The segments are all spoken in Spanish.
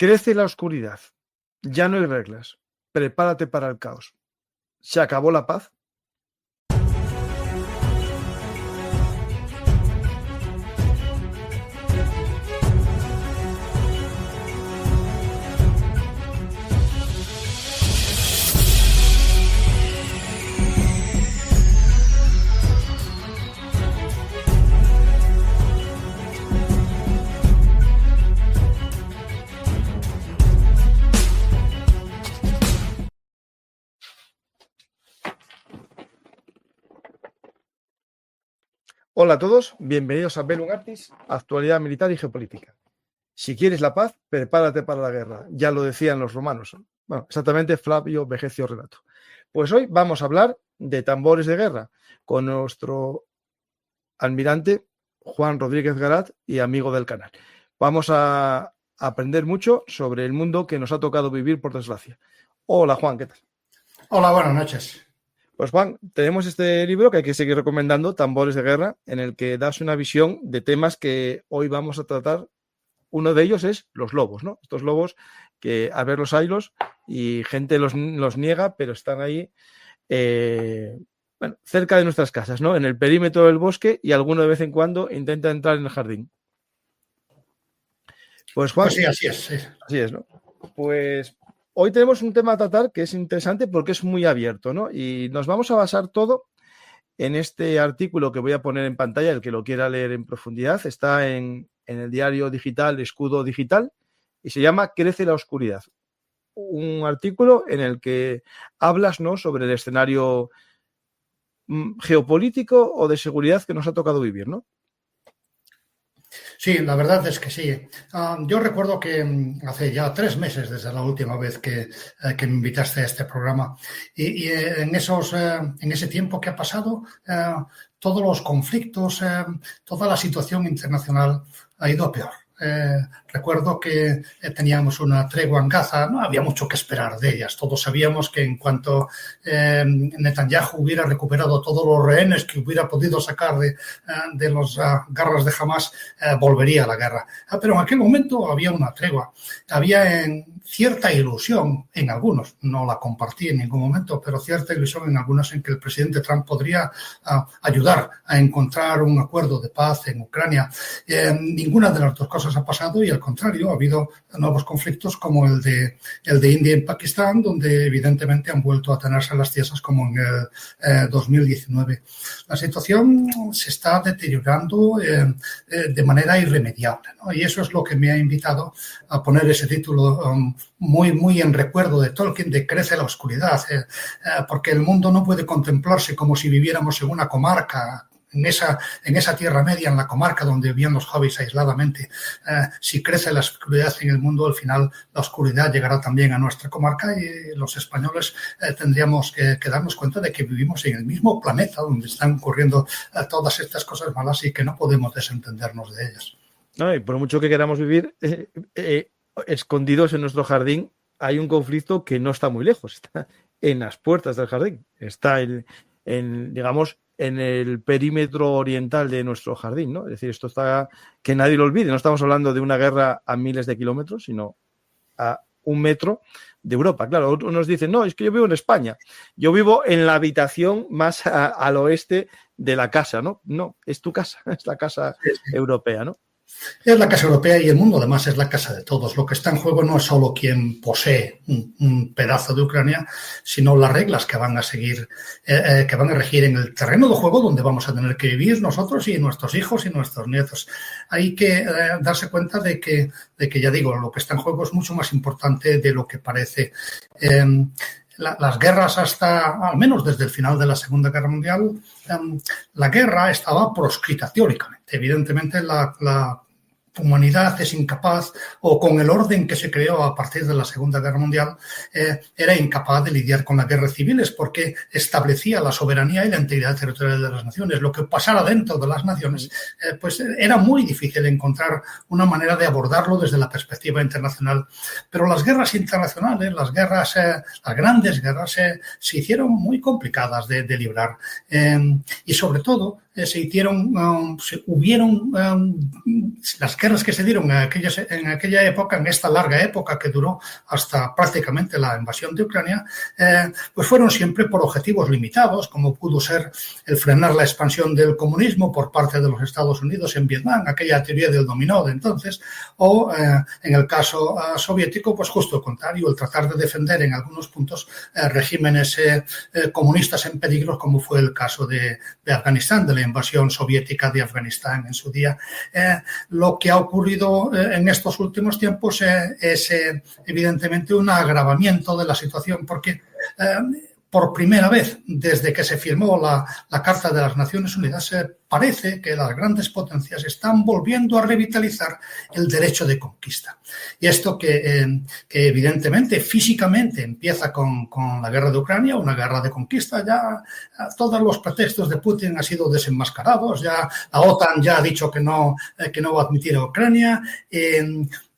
Crece la oscuridad. Ya no hay reglas. Prepárate para el caos. ¿Se acabó la paz? Hola a todos, bienvenidos a Bellum Artis, actualidad militar y geopolítica. Si quieres la paz, prepárate para la guerra, ya lo decían los romanos. Bueno, exactamente Flavio Vegecio Renato. Pues hoy vamos a hablar de tambores de guerra con nuestro almirante Juan Rodríguez Garat y amigo del canal. Vamos a aprender mucho sobre el mundo que nos ha tocado vivir, por desgracia. Hola Juan, ¿qué tal? Hola, buenas noches. Pues Juan, tenemos este libro que hay que seguir recomendando, Tambores de Guerra, en el que das una visión de temas que hoy vamos a tratar. Uno de ellos es los lobos, ¿no? Estos lobos que a ver los haylos y gente los niega, pero están ahí cerca de nuestras casas, ¿no? En el perímetro del bosque y alguno de vez en cuando intenta entrar en el jardín. Pues Juan, pues sí, así es. Sí. Así es, ¿no? Pues hoy tenemos un tema a tratar que es interesante porque es muy abierto, ¿no? Y nos vamos a basar todo en este artículo que voy a poner en pantalla, el que lo quiera leer en profundidad. Está en el diario digital Escudo Digital y se llama Crece la oscuridad. Un artículo en el que hablas, ¿no?, sobre el escenario geopolítico o de seguridad que nos ha tocado vivir, ¿no? Sí, la verdad es que sí. Yo recuerdo que hace ya 3 meses desde la última vez que me invitaste a este programa y en ese tiempo que ha pasado, todos los conflictos, toda la situación internacional ha ido a peor. Recuerdo que teníamos una tregua en Gaza, no había mucho que esperar de ellas. Todos sabíamos que en cuanto Netanyahu hubiera recuperado todos los rehenes que hubiera podido sacar de las garras de Hamas, volvería a la guerra. Pero en aquel momento había una tregua, había cierta ilusión en algunos, no la compartí en ningún momento, pero cierta ilusión en algunos en que el presidente Trump podría ayudar a encontrar un acuerdo de paz en Ucrania. Ninguna de las dos cosas ha pasado y al contrario ha habido nuevos conflictos como el de India y Pakistán, donde evidentemente han vuelto a tenerse las tiesas como en el 2019. La situación se está deteriorando de manera irremediable, ¿no? Y eso es lo que me ha invitado a poner ese título muy en recuerdo de Tolkien, de Crece la oscuridad, porque el mundo no puede contemplarse como si viviéramos en una comarca, en esa Tierra Media, en la comarca donde vivían los hobbits aisladamente. Si crece la oscuridad en el mundo, al final la oscuridad llegará también a nuestra comarca y los españoles tendríamos que darnos cuenta de que vivimos en el mismo planeta donde están ocurriendo todas estas cosas malas y que no podemos desentendernos de ellas. No, y por mucho que queramos vivir escondidos en nuestro jardín, hay un conflicto que no está muy lejos, está en las puertas del jardín, está digamos, en el perímetro oriental de nuestro jardín, ¿no? Es decir, esto está, que nadie lo olvide, no estamos hablando de una guerra a miles de kilómetros, sino a 1 metro de Europa. Claro, unos dicen, no, es que yo vivo en España, yo vivo en la habitación más al oeste de la casa, ¿no? No, es tu casa, es la casa europea, ¿no? Es la casa europea y el mundo además es la casa de todos. Lo que está en juego no es solo quien posee un pedazo de Ucrania, sino las reglas que van a seguir, que van a regir en el terreno de juego donde vamos a tener que vivir nosotros y nuestros hijos y nuestros nietos. Hay que darse cuenta de que, ya digo, lo que está en juego es mucho más importante de lo que parece. Las guerras al menos desde el final de la Segunda Guerra Mundial, la guerra estaba proscrita teóricamente. Evidentemente la humanidad es incapaz, o con el orden que se creó a partir de la Segunda Guerra Mundial, era incapaz de lidiar con las guerras civiles porque establecía la soberanía y la integridad territorial de las naciones. Lo que pasara dentro de las naciones, pues era muy difícil encontrar una manera de abordarlo desde la perspectiva internacional. Pero las guerras internacionales, las grandes guerras, se hicieron muy complicadas de librar. Y sobre todo, hubieron las guerras que se dieron en aquella época, en esta larga época que duró hasta prácticamente la invasión de Ucrania, pues fueron siempre por objetivos limitados, como pudo ser el frenar la expansión del comunismo por parte de los Estados Unidos en Vietnam, aquella teoría del dominó de entonces, o en el caso soviético, pues justo lo contrario, el tratar de defender en algunos puntos regímenes comunistas en peligro, como fue el caso de Afganistán, de la invasión soviética de Afganistán en su día. Lo que ha ocurrido en estos últimos tiempos es evidentemente un agravamiento de la situación, porque por primera vez desde que se firmó la Carta de las Naciones Unidas parece que las grandes potencias están volviendo a revitalizar el derecho de conquista. Y esto que evidentemente físicamente empieza con la guerra de Ucrania, una guerra de conquista, ya todos los pretextos de Putin han sido desenmascarados, ya la OTAN ya ha dicho que no va a admitir a Ucrania,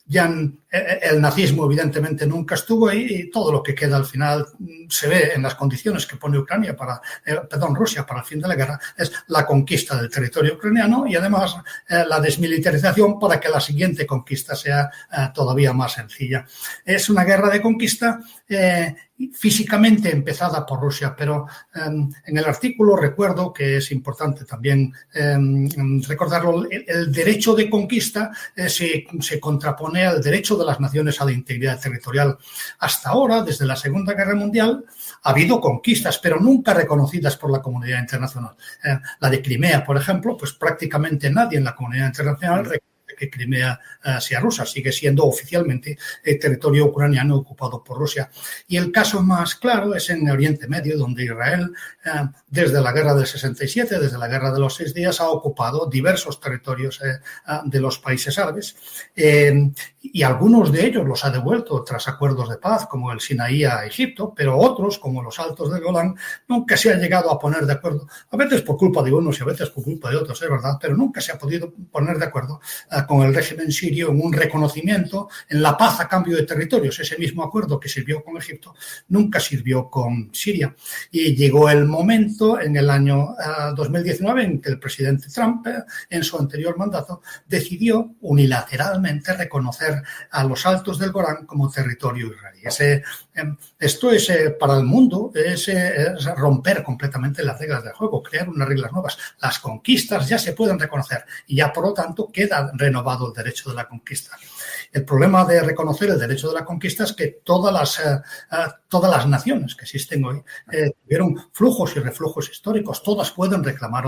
ya el nazismo evidentemente nunca estuvo ahí y todo lo que queda al final se ve en las condiciones que pone Rusia para el fin de la guerra, es la conquista del territorio ucraniano y además la desmilitarización para que la siguiente conquista sea todavía más sencilla. Es una guerra de conquista físicamente empezada por Rusia, pero en el artículo recuerdo que es importante también recordarlo, el derecho de conquista se contrapone al derecho de las naciones a la integridad territorial. Hasta ahora, desde la Segunda Guerra Mundial, ha habido conquistas, pero nunca reconocidas por la comunidad internacional. La de Crimea, por ejemplo, pues prácticamente nadie en la comunidad internacional reconoce que Crimea sea rusa, sigue siendo oficialmente el territorio ucraniano ocupado por Rusia. Y el caso más claro es en Oriente Medio, donde Israel, desde la guerra del 67, desde la guerra de los 6 días, ha ocupado diversos territorios de los países árabes y algunos de ellos los ha devuelto tras acuerdos de paz, como el Sinaí a Egipto, pero otros, como los Altos del Golán, nunca se han llegado a poner de acuerdo, a veces por culpa de unos y a veces por culpa de otros, es verdad, pero nunca se ha podido poner de acuerdo con el régimen sirio en un reconocimiento, en la paz a cambio de territorios. Ese mismo acuerdo que sirvió con Egipto nunca sirvió con Siria. Y llegó el momento en el año 2019 en que el presidente Trump, en su anterior mandato, decidió unilateralmente reconocer a los Altos del Golán como territorio israelí. Esto es para el mundo, es romper completamente las reglas del juego, crear unas reglas nuevas. Las conquistas ya se pueden reconocer y ya, por lo tanto, queda renovado el derecho de la conquista. El problema de reconocer el derecho de la conquista es que todas las naciones que existen hoy tuvieron flujos y reflujos históricos. Todas pueden reclamar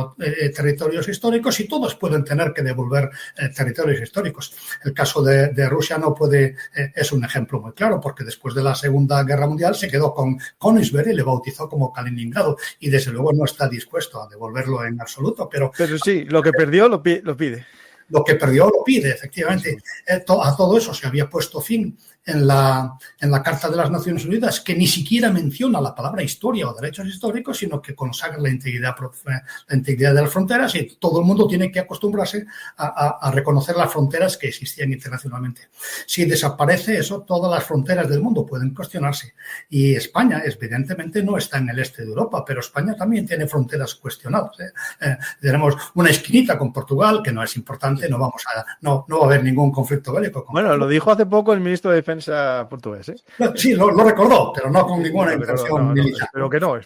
territorios históricos y todas pueden tener que devolver territorios históricos. El caso de Rusia no puede, es un ejemplo muy claro, porque después de la Segunda Guerra Mundial se quedó con Königsberg y le bautizó como Kaliningrado y desde luego no está dispuesto a devolverlo en absoluto. Pero sí, lo que perdió lo pide. Lo que perdió lo pide, efectivamente. A todo eso se había puesto fin en la Carta de las Naciones Unidas, que ni siquiera menciona la palabra historia o derechos históricos, sino que consagra la integridad de las fronteras y todo el mundo tiene que acostumbrarse a reconocer las fronteras que existían internacionalmente. Si desaparece eso, todas las fronteras del mundo pueden cuestionarse. Y España, evidentemente, no está en el este de Europa, pero España también tiene fronteras cuestionadas. Tenemos una esquinita con Portugal, que no es importante, no va a haber ningún conflicto bélico. Bueno, lo dijo hace poco el ministro de Defensa portugués, ¿eh? Sí, lo recordó, pero no con ninguna intención militar. Espero que no.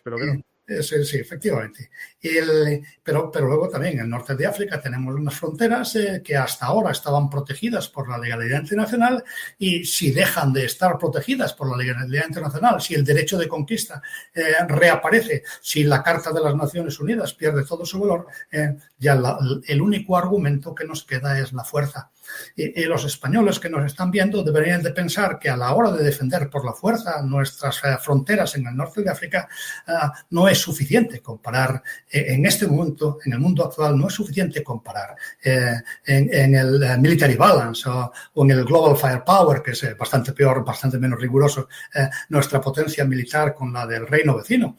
Sí, efectivamente. Pero luego también en el norte de África tenemos unas fronteras que hasta ahora estaban protegidas por la legalidad internacional y si dejan de estar protegidas por la legalidad internacional, si el derecho de conquista reaparece, si la Carta de las Naciones Unidas pierde todo su valor, ya el único argumento que nos queda es la fuerza. Y los españoles que nos están viendo deberían de pensar que a la hora de defender por la fuerza nuestras fronteras en el norte de África no es suficiente comparar en este momento, en el mundo actual, no es suficiente comparar en el military balance o en el global firepower, que es bastante peor, bastante menos riguroso, nuestra potencia militar con la del reino vecino.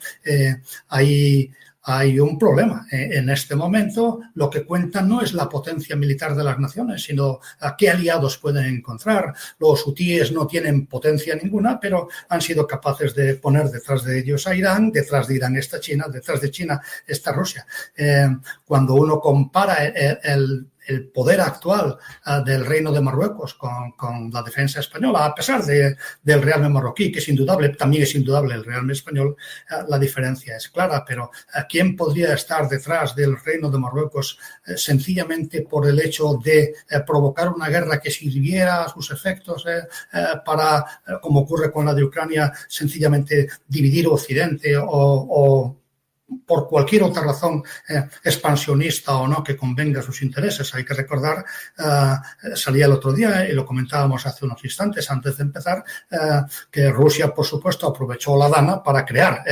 hay un problema. En este momento lo que cuenta no es la potencia militar de las naciones, sino a qué aliados pueden encontrar. Los hutíes no tienen potencia ninguna, pero han sido capaces de poner detrás de ellos a Irán, detrás de Irán está China, detrás de China está Rusia. Cuando uno compara el poder actual del Reino de Marruecos con la defensa española, a pesar del realme marroquí, que es indudable, también es indudable el realme español, la diferencia es clara, pero ¿quién podría estar detrás del Reino de Marruecos sencillamente por el hecho de provocar una guerra que sirviera a sus efectos para, como ocurre con la de Ucrania, sencillamente dividir Occidente o por cualquier otra razón expansionista o no que convenga a sus intereses? Hay que recordar, salía el otro día y lo comentábamos hace unos instantes antes de empezar, que Rusia, por supuesto, aprovechó la Dana para crear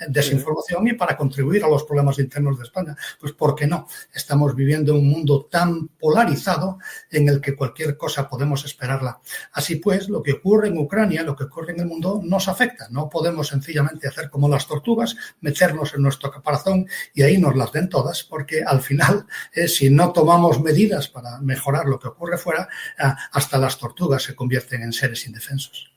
desinformación y para contribuir a los problemas internos de España. Pues ¿por qué no? Estamos viviendo en un mundo tan polarizado en el que cualquier cosa podemos esperarla. Así pues, lo que ocurre en Ucrania, lo que ocurre en el mundo, nos afecta. No podemos sencillamente hacer como las tortugas, meternos en nuestro caparazón y ahí nos las den todas, porque al final, si no tomamos medidas para mejorar lo que ocurre fuera, hasta las tortugas se convierten en seres indefensos.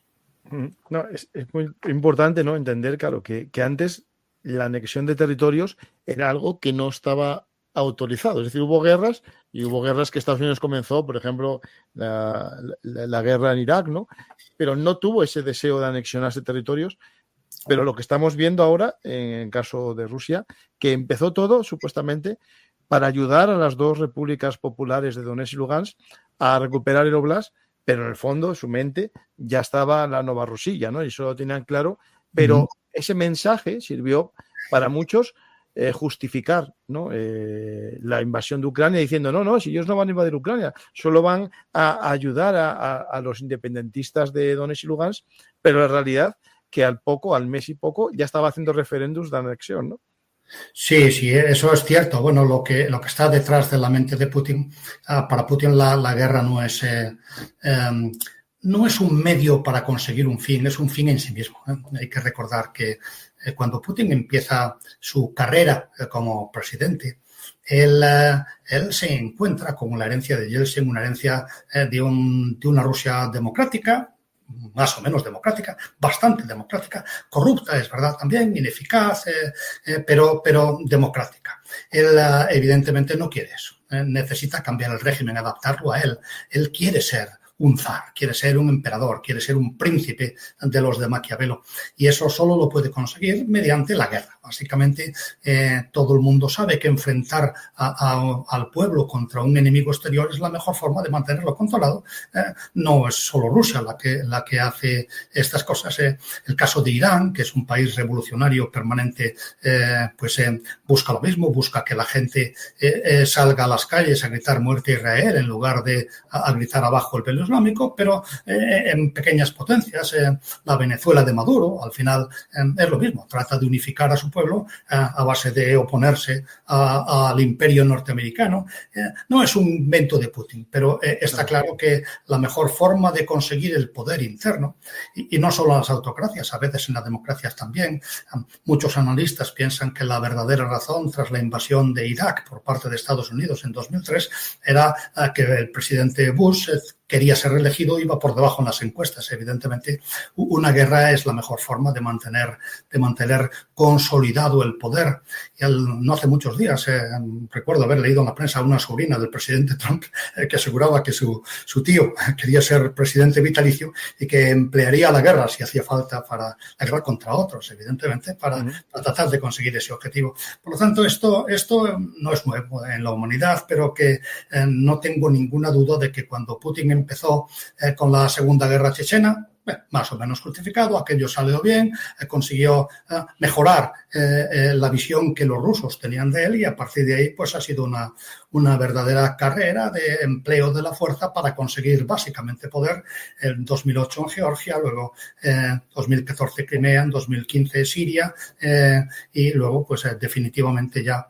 No, es muy importante, ¿no?, entender, claro, que antes la anexión de territorios era algo que no estaba autorizado. Es decir, hubo guerras que Estados Unidos comenzó, por ejemplo, la guerra en Irak, ¿no? Pero no tuvo ese deseo de anexionarse territorios. Pero lo que estamos viendo ahora, en el caso de Rusia, que empezó todo, supuestamente, para ayudar a las dos repúblicas populares de Donetsk y Lugansk a recuperar el Oblast, pero en el fondo, en su mente, ya estaba la Nova Rusilla, ¿no? Y eso lo tenían claro, pero ese mensaje sirvió para muchos justificar, ¿no?, la invasión de Ucrania, diciendo, no, si ellos no van a invadir Ucrania, solo van a ayudar a los independentistas de Donetsk y Lugansk, pero en realidad que al mes y poco, ya estaba haciendo referéndums de anexión, ¿no? Sí, eso es cierto. Bueno, lo que está detrás de la mente de Putin, para Putin la guerra no es un medio para conseguir un fin, es un fin en sí mismo. Hay que recordar que cuando Putin empieza su carrera como presidente, él se encuentra con la herencia de Yeltsin, una herencia de una Rusia democrática, más o menos democrática, bastante democrática, corrupta, es verdad también, ineficaz, pero democrática. Él evidentemente no quiere eso, necesita cambiar el régimen, adaptarlo a él. Él quiere ser un zar, quiere ser un emperador, quiere ser un príncipe de los de Maquiavelo. Y eso solo lo puede conseguir mediante la guerra. Básicamente, todo el mundo sabe que enfrentar al pueblo contra un enemigo exterior es la mejor forma de mantenerlo controlado. No es solo Rusia la que hace estas cosas. El caso de Irán, que es un país revolucionario permanente, busca lo mismo, busca que la gente salga a las calles a gritar muerte a Israel en lugar de a gritar abajo el velo islámico, pero en pequeñas potencias. La Venezuela de Maduro, al final, es lo mismo, trata de unificar a su pueblo a base de oponerse al imperio norteamericano. No es un invento de Putin, pero está claro que la mejor forma de conseguir el poder interno, y no solo en las autocracias, a veces en las democracias también, muchos analistas piensan que la verdadera razón tras la invasión de Irak por parte de Estados Unidos en 2003 era que el presidente Bush quería ser reelegido, iba por debajo en las encuestas. Evidentemente, una guerra es la mejor forma de mantener consolidado el poder. Y no hace muchos días, recuerdo haber leído en la prensa a una sobrina del presidente Trump que aseguraba que su tío quería ser presidente vitalicio y que emplearía la guerra, si hacía falta, para la guerra contra otros, evidentemente, para tratar de conseguir ese objetivo. Por lo tanto, esto no es nuevo en la humanidad, pero que no tengo ninguna duda de que cuando Putin empezó con la Segunda Guerra Chechena, más o menos justificado, aquello salió bien, consiguió mejorar la visión que los rusos tenían de él, y a partir de ahí pues ha sido una verdadera carrera de empleo de la fuerza para conseguir básicamente poder. En 2008 en Georgia, luego 2014 Crimea, en 2015 Siria y luego pues definitivamente ya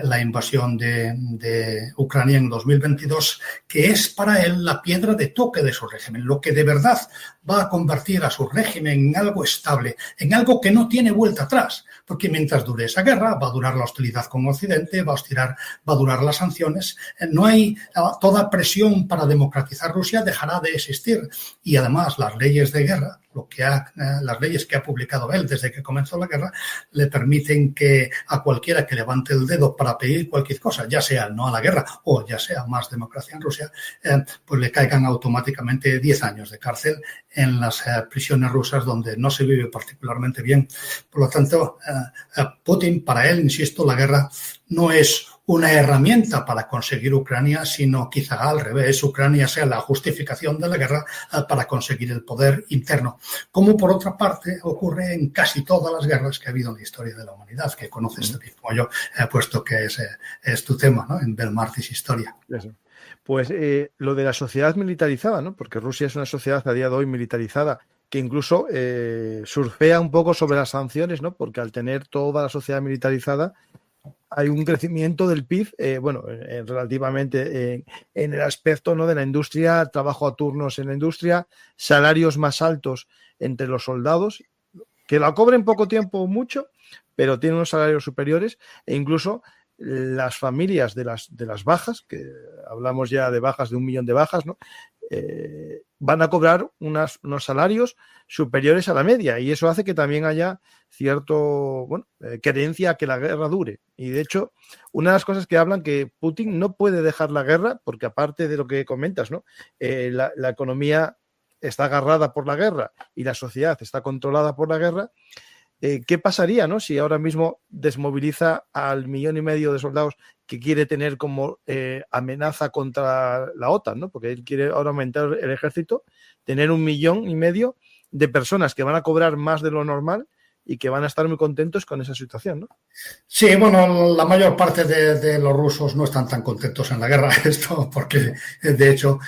la invasión de Ucrania en 2022, que es para él la piedra de toque de su régimen, lo que de verdad va a convertir a su régimen en algo estable, en algo que no tiene vuelta atrás, porque mientras dure esa guerra va a durar la hostilidad con Occidente, va a durar las sanciones, no hay toda presión para democratizar Rusia dejará de existir y además las leyes de guerra, las leyes que ha publicado él desde que comenzó la guerra, le permiten que a cualquiera que levante el dedo para pedir cualquier cosa, ya sea el no a la guerra o ya sea más democracia en Rusia, pues le caigan automáticamente 10 años de cárcel en las prisiones rusas donde no se vive particularmente bien. Por lo tanto, Putin, para él, insisto, la guerra no es una herramienta para conseguir Ucrania, sino quizá al revés, Ucrania sea la justificación de la guerra para conseguir el poder interno, como por otra parte ocurre en casi todas las guerras que ha habido en la historia de la humanidad, que conoces también como yo, puesto que es tu tema, ¿no? En Belmartis Historia. Eso. Pues lo de la sociedad militarizada, ¿no? Porque Rusia es una sociedad a día de hoy militarizada, que incluso surfea un poco sobre las sanciones, ¿no? Porque al tener toda la sociedad militarizada hay un crecimiento del PIB, relativamente en el aspecto, ¿no? De la industria, trabajo a turnos en la industria, salarios más altos entre los soldados, que la cobren poco tiempo o mucho, pero tienen unos salarios superiores, e incluso las familias de las bajas, que hablamos ya de bajas de 1 millón de bajas, ¿no? Van a cobrar unos salarios superiores a la media, y eso hace que también haya cierto creencia a que la guerra dure. Y de hecho, una de las cosas que hablan que Putin no puede dejar la guerra, porque aparte de lo que comentas, ¿no? La economía está agarrada por la guerra y la sociedad está controlada por la guerra. ¿Qué pasaría, ¿no? Si ahora mismo desmoviliza al 1,5 millones de soldados que quiere tener como amenaza contra la OTAN, ¿no? Porque él quiere ahora aumentar el ejército, tener 1,5 millones de personas que van a cobrar más de lo normal y que van a estar muy contentos con esa situación, ¿no? Sí, bueno, la mayor parte de los rusos no están tan contentos en la guerra, esto porque de hecho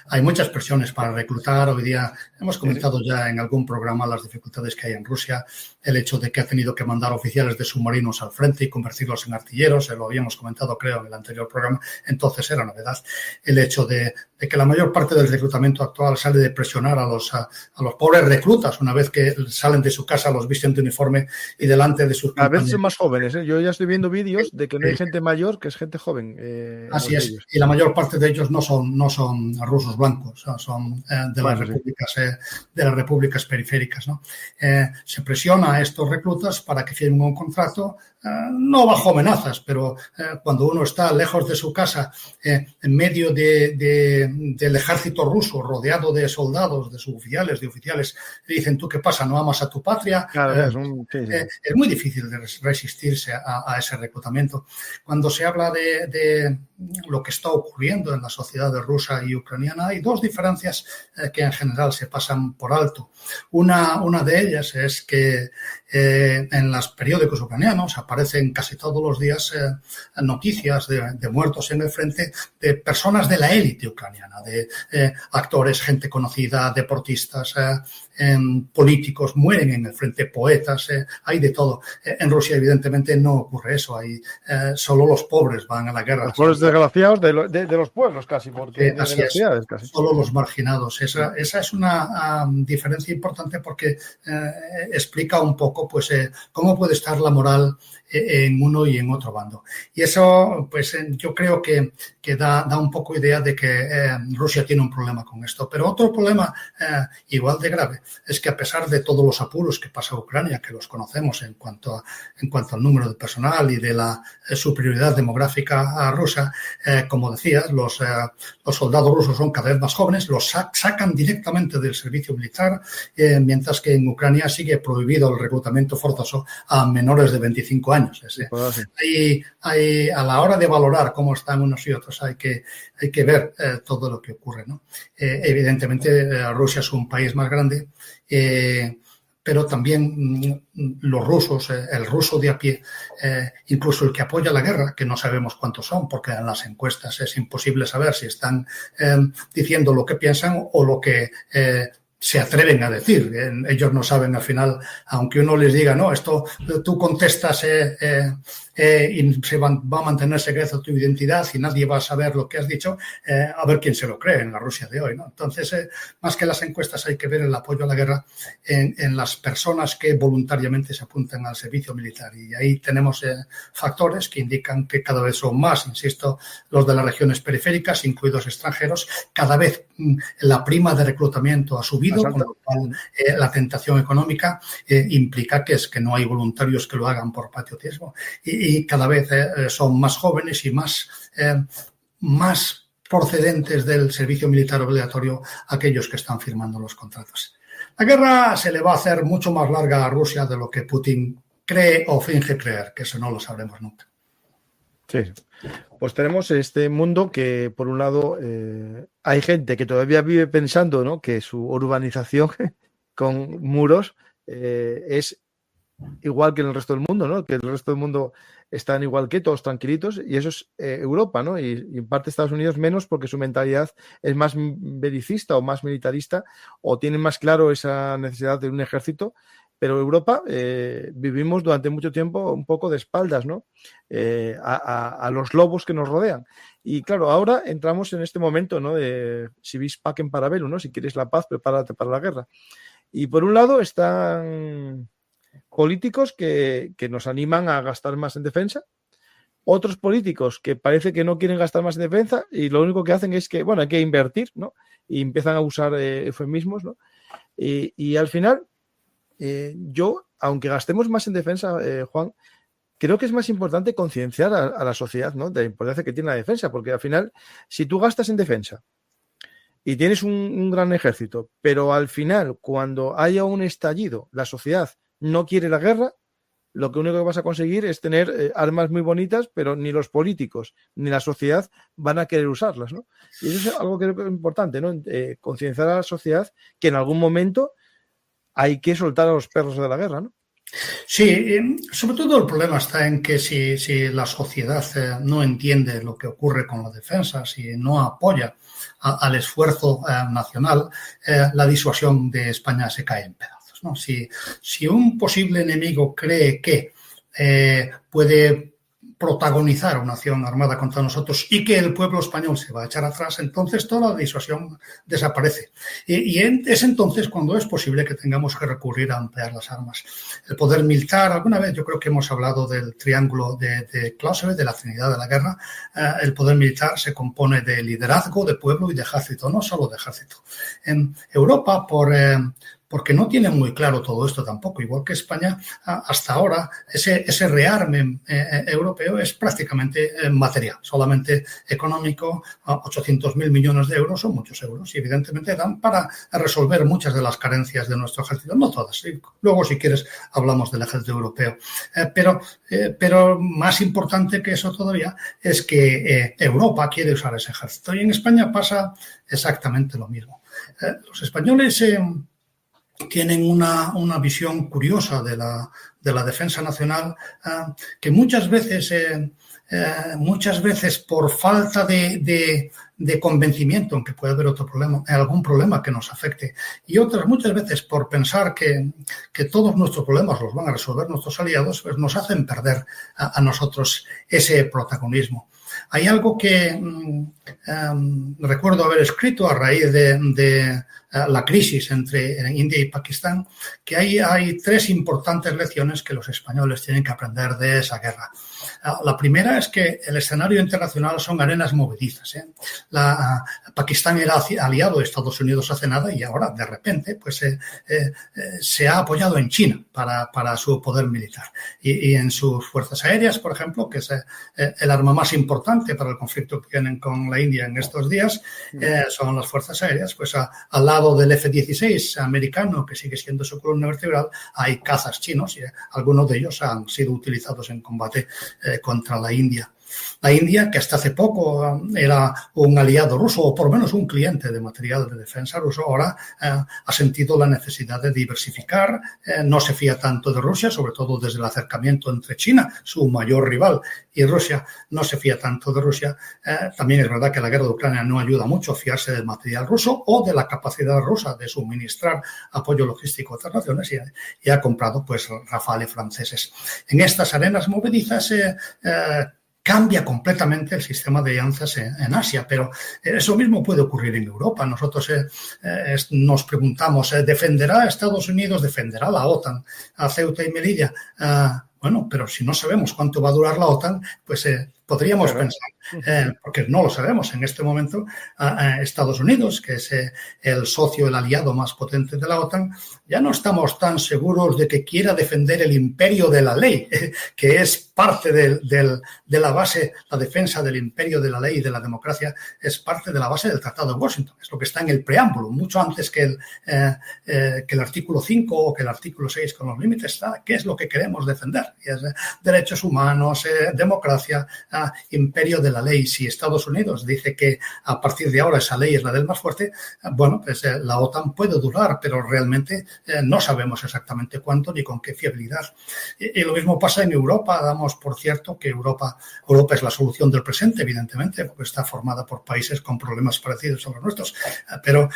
hay muchas presiones para reclutar. Hoy día hemos comentado ya en algún programa las dificultades que hay en Rusia, el hecho de que ha tenido que mandar oficiales de submarinos al frente y convertirlos en artilleros, lo habíamos comentado creo en el anterior programa, entonces era novedad. El hecho de que la mayor parte del reclutamiento actual sale de presionar a los pobres reclutas una vez que salen de su casa, los visten de uniforme y delante de sus compañeros. A veces son más jóvenes, ¿eh? Yo ya estoy viendo vídeos de que no hay gente mayor, que es gente joven. Así es, vídeos. Y la mayor parte de ellos no son rusos blancos, son de las repúblicas periféricas, ¿no? Se presiona a estos reclutas para que firmen un contrato, no bajo amenazas, pero cuando uno está lejos de su casa, en medio del ejército ruso, rodeado de soldados, de suboficiales, de oficiales, le dicen, ¿tú qué pasa? ¿No amas a tu patria? Claro, es muy difícil de resistirse a ese reclutamiento. Cuando se habla de lo que está ocurriendo en la sociedad rusa y ucraniana, hay dos diferencias que en general se pasan por alto. Una de ellas es que en los periódicos ucranianos aparecen casi todos los días noticias de muertos en el frente de personas de la élite ucraniana, de actores, gente conocida, deportistas, políticos mueren en el frente, poetas, hay de todo. En Rusia evidentemente no ocurre eso, solo los pobres van a la guerra. Los pobres desgraciados de los pueblos casi, porque así es, casi. Solo los marginados. Esa es una diferencia importante porque explica un poco pues cómo puede estar la moral en uno y en otro bando. Y eso, pues yo creo que da un poco idea de que Rusia tiene un problema con esto. Pero otro problema igual de grave es que a pesar de todos los apuros que pasa Ucrania, que los conocemos en cuanto al número de personal y de la superioridad demográfica rusa, como decías, los soldados rusos son cada vez más jóvenes, los sacan directamente del servicio militar, mientras que en Ucrania sigue prohibido el reclutamiento forzoso a menores de 25 años. A la hora de valorar cómo están unos y otros hay que ver todo lo que ocurre, ¿no? Evidentemente Rusia es un país más grande, pero también los rusos, el ruso de a pie, incluso el que apoya la guerra, que no sabemos cuántos son, porque en las encuestas es imposible saber si están diciendo lo que piensan o lo que se atreven a decir. Ellos no saben al final, aunque uno les diga, no, esto tú contestas y va a mantener secreto tu identidad y nadie va a saber lo que has dicho, a ver quién se lo cree en la Rusia de hoy, ¿no? Entonces, más que las encuestas hay que ver el apoyo a la guerra en las personas que voluntariamente se apuntan al servicio militar. Y ahí tenemos factores que indican que cada vez son más, insisto, los de las regiones periféricas, incluidos extranjeros. Cada vez la prima de reclutamiento ha subido, con lo cual la tentación económica implica que no hay voluntarios que lo hagan por patriotismo. Y cada vez son más jóvenes y más procedentes del servicio militar obligatorio aquellos que están firmando los contratos. La guerra se le va a hacer mucho más larga a Rusia de lo que Putin cree o finge creer, que eso no lo sabremos nunca. Sí, pues tenemos este mundo que, por un lado, hay gente que todavía vive pensando, ¿no?, que su urbanización con muros es igual que en el resto del mundo, ¿no?, que el resto del mundo están igual que todos tranquilitos, y eso es Europa, ¿no?, y en parte Estados Unidos menos porque su mentalidad es más belicista o más militarista, o tienen más claro esa necesidad de un ejército. Pero Europa vivimos durante mucho tiempo un poco de espaldas, ¿no?, a los lobos que nos rodean. Y claro, ahora entramos en este momento, ¿no?, de si vis pacem para bellum, ¿no?, si quieres la paz, prepárate para la guerra. Y por un lado están políticos que nos animan a gastar más en defensa, otros políticos que parece que no quieren gastar más en defensa y lo único que hacen es que, bueno, hay que invertir, ¿no?, y empiezan a usar eufemismos, ¿no? Y al final, yo, aunque gastemos más en defensa, Juan, creo que es más importante concienciar a la sociedad, ¿no?, de la importancia que tiene la defensa, porque al final, si tú gastas en defensa y tienes un gran ejército, pero al final, cuando haya un estallido, la sociedad no quiere la guerra, lo que único que vas a conseguir es tener armas muy bonitas, pero ni los políticos ni la sociedad van a querer usarlas, ¿no? Y eso es algo que creo que es importante, ¿no? Concienciar a la sociedad que en algún momento hay que soltar a los perros de la guerra, ¿no? Sí, sobre todo el problema está en que si la sociedad no entiende lo que ocurre con la defensa, si no apoya al esfuerzo nacional, la disuasión de España se cae en pedazos, ¿no? Si un posible enemigo cree que puede protagonizar una acción armada contra nosotros y que el pueblo español se va a echar atrás, entonces toda la disuasión desaparece. Y es entonces cuando es posible que tengamos que recurrir a emplear las armas. El poder militar, alguna vez yo creo que hemos hablado del triángulo de Clausewitz, de la Trinidad de la Guerra. El poder militar se compone de liderazgo, de pueblo y de ejército, no solo de ejército. En Europa, porque no tienen muy claro todo esto tampoco, igual que España, hasta ahora ese rearme europeo es prácticamente material, solamente económico. 800.000 millones de euros son muchos euros y evidentemente dan para resolver muchas de las carencias de nuestro ejército, no todas. ¿Sí? Luego, si quieres, hablamos del ejército europeo. Pero más importante que eso todavía es que Europa quiere usar ese ejército y en España pasa exactamente lo mismo. Los españoles tienen una visión curiosa de la defensa nacional que muchas veces por falta de convencimiento en que puede haber otro problema, algún problema que nos afecte, y otras muchas veces por pensar que todos nuestros problemas los van a resolver nuestros aliados, pues nos hacen perder a nosotros ese protagonismo. Hay algo que recuerdo haber escrito a raíz de la crisis entre India y Pakistán, que hay tres importantes lecciones que los españoles tienen que aprender de esa guerra. La primera es que el escenario internacional son arenas movedizas. Pakistán era aliado de Estados Unidos hace nada y ahora, de repente, pues se ha apoyado en China para su poder militar. Y en sus fuerzas aéreas, por ejemplo, que es el arma más importante para el conflicto que tienen con la India en estos días, son las fuerzas aéreas, pues al lado del F-16 americano, que sigue siendo su columna vertebral, hay cazas chinos y algunos de ellos han sido utilizados en combate contra la India. La India, que hasta hace poco era un aliado ruso, o por lo menos un cliente de material de defensa ruso, ahora ha sentido la necesidad de diversificar, no se fía tanto de Rusia, sobre todo desde el acercamiento entre China, su mayor rival, y Rusia, no se fía tanto de Rusia. También es verdad que la guerra de Ucrania no ayuda mucho a fiarse del material ruso o de la capacidad rusa de suministrar apoyo logístico a otras naciones, y ha comprado pues Rafale franceses. En estas arenas movedizas cambia completamente el sistema de alianzas en Asia, pero eso mismo puede ocurrir en Europa. Nosotros nos preguntamos, ¿defenderá Estados Unidos, defenderá la OTAN a Ceuta y Melilla? Bueno, pero si no sabemos cuánto va a durar la OTAN, pues podríamos pensar, porque no lo sabemos en este momento, Estados Unidos, que es el socio, el aliado más potente de la OTAN, ya no estamos tan seguros de que quiera defender el imperio de la ley, que es parte de la base, la defensa del imperio de la ley y de la democracia es parte de la base del Tratado de Washington. Es lo que está en el preámbulo, mucho antes que el artículo 5 o que el artículo 6 con los límites está. ¿Qué es lo que queremos defender? Y es derechos humanos, democracia, imperio de la ley. Si Estados Unidos dice que a partir de ahora esa ley es la del más fuerte, bueno, pues la OTAN puede durar, pero realmente no sabemos exactamente cuánto ni con qué fiabilidad. Y lo mismo pasa en Europa. Damos por cierto que Europa es la solución del presente, evidentemente, porque está formada por países con problemas parecidos a los nuestros, pero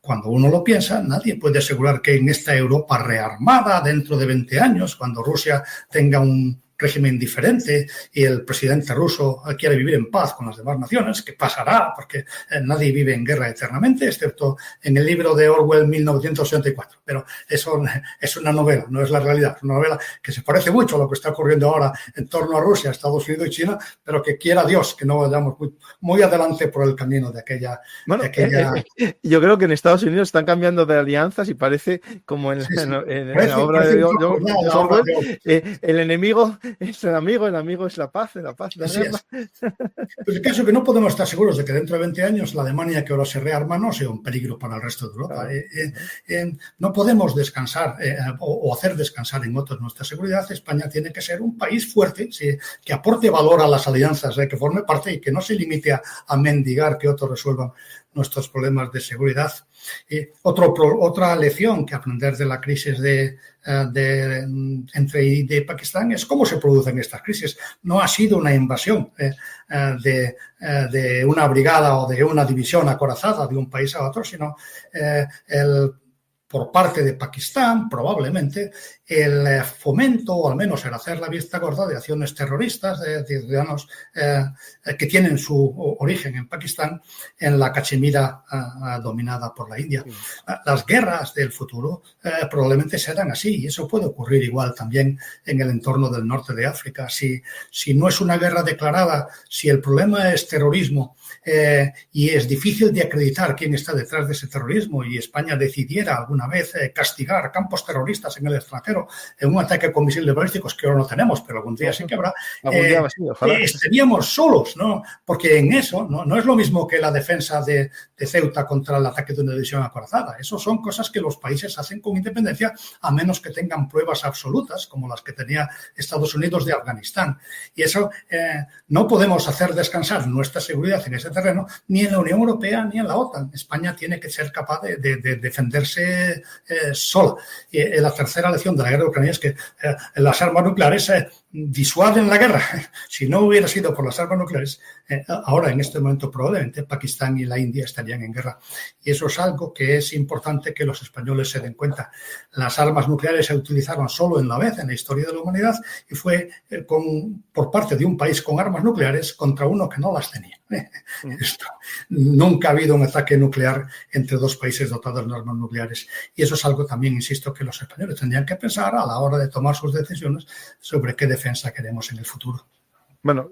cuando uno lo piensa, nadie puede asegurar que en esta Europa rearmada dentro de 20 años, cuando Rusia tenga un régimen diferente y el presidente ruso quiere vivir en paz con las demás naciones, que pasará porque nadie vive en guerra eternamente, excepto en el libro de Orwell 1984. Pero eso es una novela, no es la realidad. Es una novela que se parece mucho a lo que está ocurriendo ahora en torno a Rusia, Estados Unidos y China, pero que quiera Dios que no vayamos muy adelante por el camino de aquella... Bueno, yo creo que en Estados Unidos están cambiando de alianzas y parece como en la obra de Orwell, el enemigo es el amigo es la paz es la guerra. Pues el caso es que no podemos estar seguros de que dentro de 20 años la Alemania que ahora se rearma no sea un peligro para el resto de Europa. No podemos descansar o hacer descansar en otros nuestra seguridad. España tiene que ser un país fuerte, que aporte valor a las alianzas, que forme parte y que no se limite a mendigar que otros resuelvan nuestros problemas de seguridad. Otra lección que aprender de la crisis entre India y Pakistán es cómo se producen estas crisis. No ha sido una invasión de una brigada o de una división acorazada de un país a otro, sino por parte de Pakistán, probablemente, el fomento, o al menos el hacer la vista gorda de acciones terroristas de ciudadanos que tienen su origen en Pakistán, en la Cachemira dominada por la India. Las guerras del futuro probablemente serán así, y eso puede ocurrir igual también en el entorno del norte de África. Si no es una guerra declarada, si el problema es terrorismo, y es difícil de acreditar quién está detrás de ese terrorismo, y España decidiera alguna vez castigar campos terroristas en el extranjero en un ataque con misiles balísticos, que ahora no tenemos, pero algún día sí que habrá, estaríamos solos, ¿no? Porque en eso no es lo mismo que la defensa de Ceuta contra el ataque de una división acorazada. Eso son cosas que los países hacen con independencia, a menos que tengan pruebas absolutas, como las que tenía Estados Unidos de Afganistán. Y eso no podemos hacer descansar nuestra seguridad en ese terreno, ni en la Unión Europea ni en la OTAN. España tiene que ser capaz de defenderse sola. Y la tercera lección de la guerra de Ucrania es que las armas nucleares disuaden la guerra. Si no hubiera sido por las armas nucleares, ahora en este momento probablemente Pakistán y la India estarían en guerra. Y eso es algo que es importante que los españoles se den cuenta. Las armas nucleares se utilizaron solo en la historia de la humanidad, y fue por parte de un país con armas nucleares contra uno que no las tenía. Nunca ha habido un ataque nuclear entre dos países dotados de armas nucleares, y eso es algo también, insisto, que los españoles tendrían que pensar a la hora de tomar sus decisiones sobre qué defensa queremos en el futuro. Bueno,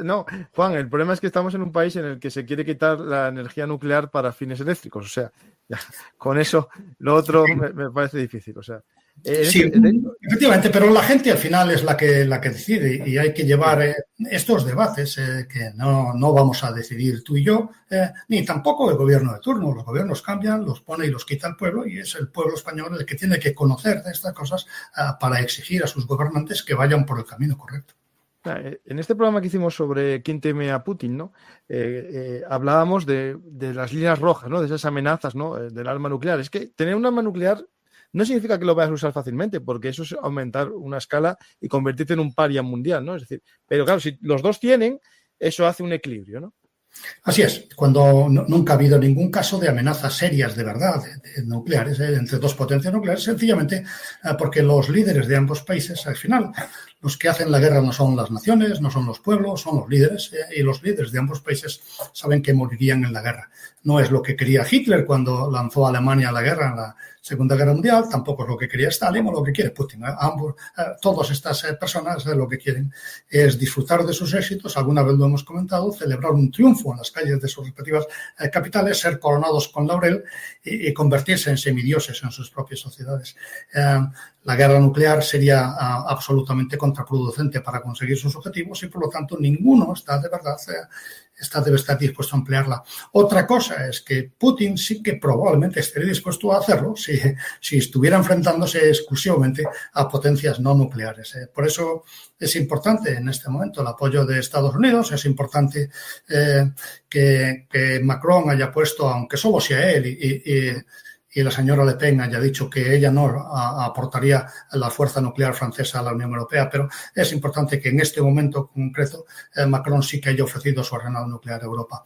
no, Juan, el problema es que estamos en un país en el que se quiere quitar la energía nuclear para fines eléctricos, o sea, ya, con eso lo otro me parece difícil, o sea. Sí, efectivamente, pero la gente al final es la que decide y hay que llevar estos debates que no vamos a decidir tú y yo, ni tampoco el gobierno de turno. Los gobiernos cambian, los pone y los quita el pueblo y es el pueblo español el que tiene que conocer de estas cosas para exigir a sus gobernantes que vayan por el camino correcto. En este programa que hicimos sobre quién teme a Putin, ¿no? Hablábamos de las líneas rojas, ¿no? De esas amenazas, ¿no? Del arma nuclear. Es que tener un arma nuclear no significa que lo vayas a usar fácilmente, porque eso es aumentar una escala y convertirte en un paria mundial, ¿no? Es decir, pero claro, si los dos tienen, eso hace un equilibrio, ¿no? Así es, cuando nunca ha habido ningún caso de amenazas serias de verdad de nucleares entre dos potencias nucleares, sencillamente porque los líderes de ambos países, al final, los que hacen la guerra no son las naciones, no son los pueblos, son los líderes, y los líderes de ambos países saben que morirían en la guerra. No es lo que quería Hitler cuando lanzó a Alemania a la guerra en la Segunda Guerra Mundial, tampoco es lo que quería Stalin o lo que quiere Putin. Todas estas personas lo que quieren es disfrutar de sus éxitos, alguna vez lo hemos comentado, celebrar un triunfo en las calles de sus respectivas capitales, ser coronados con laurel y convertirse en semidioses en sus propias sociedades. La guerra nuclear sería absolutamente contraproducente para conseguir sus objetivos y, por lo tanto, ninguno debe estar dispuesto a emplearla. Otra cosa es que Putin sí que probablemente estaría dispuesto a hacerlo si estuviera enfrentándose exclusivamente a potencias no nucleares. Por eso es importante en este momento el apoyo de Estados Unidos, es importante que Macron haya puesto, aunque solo sea él y la señora Le Pen haya dicho que ella no aportaría la fuerza nuclear francesa a la Unión Europea, pero es importante que en este momento concreto Macron sí que haya ofrecido su arsenal nuclear a Europa.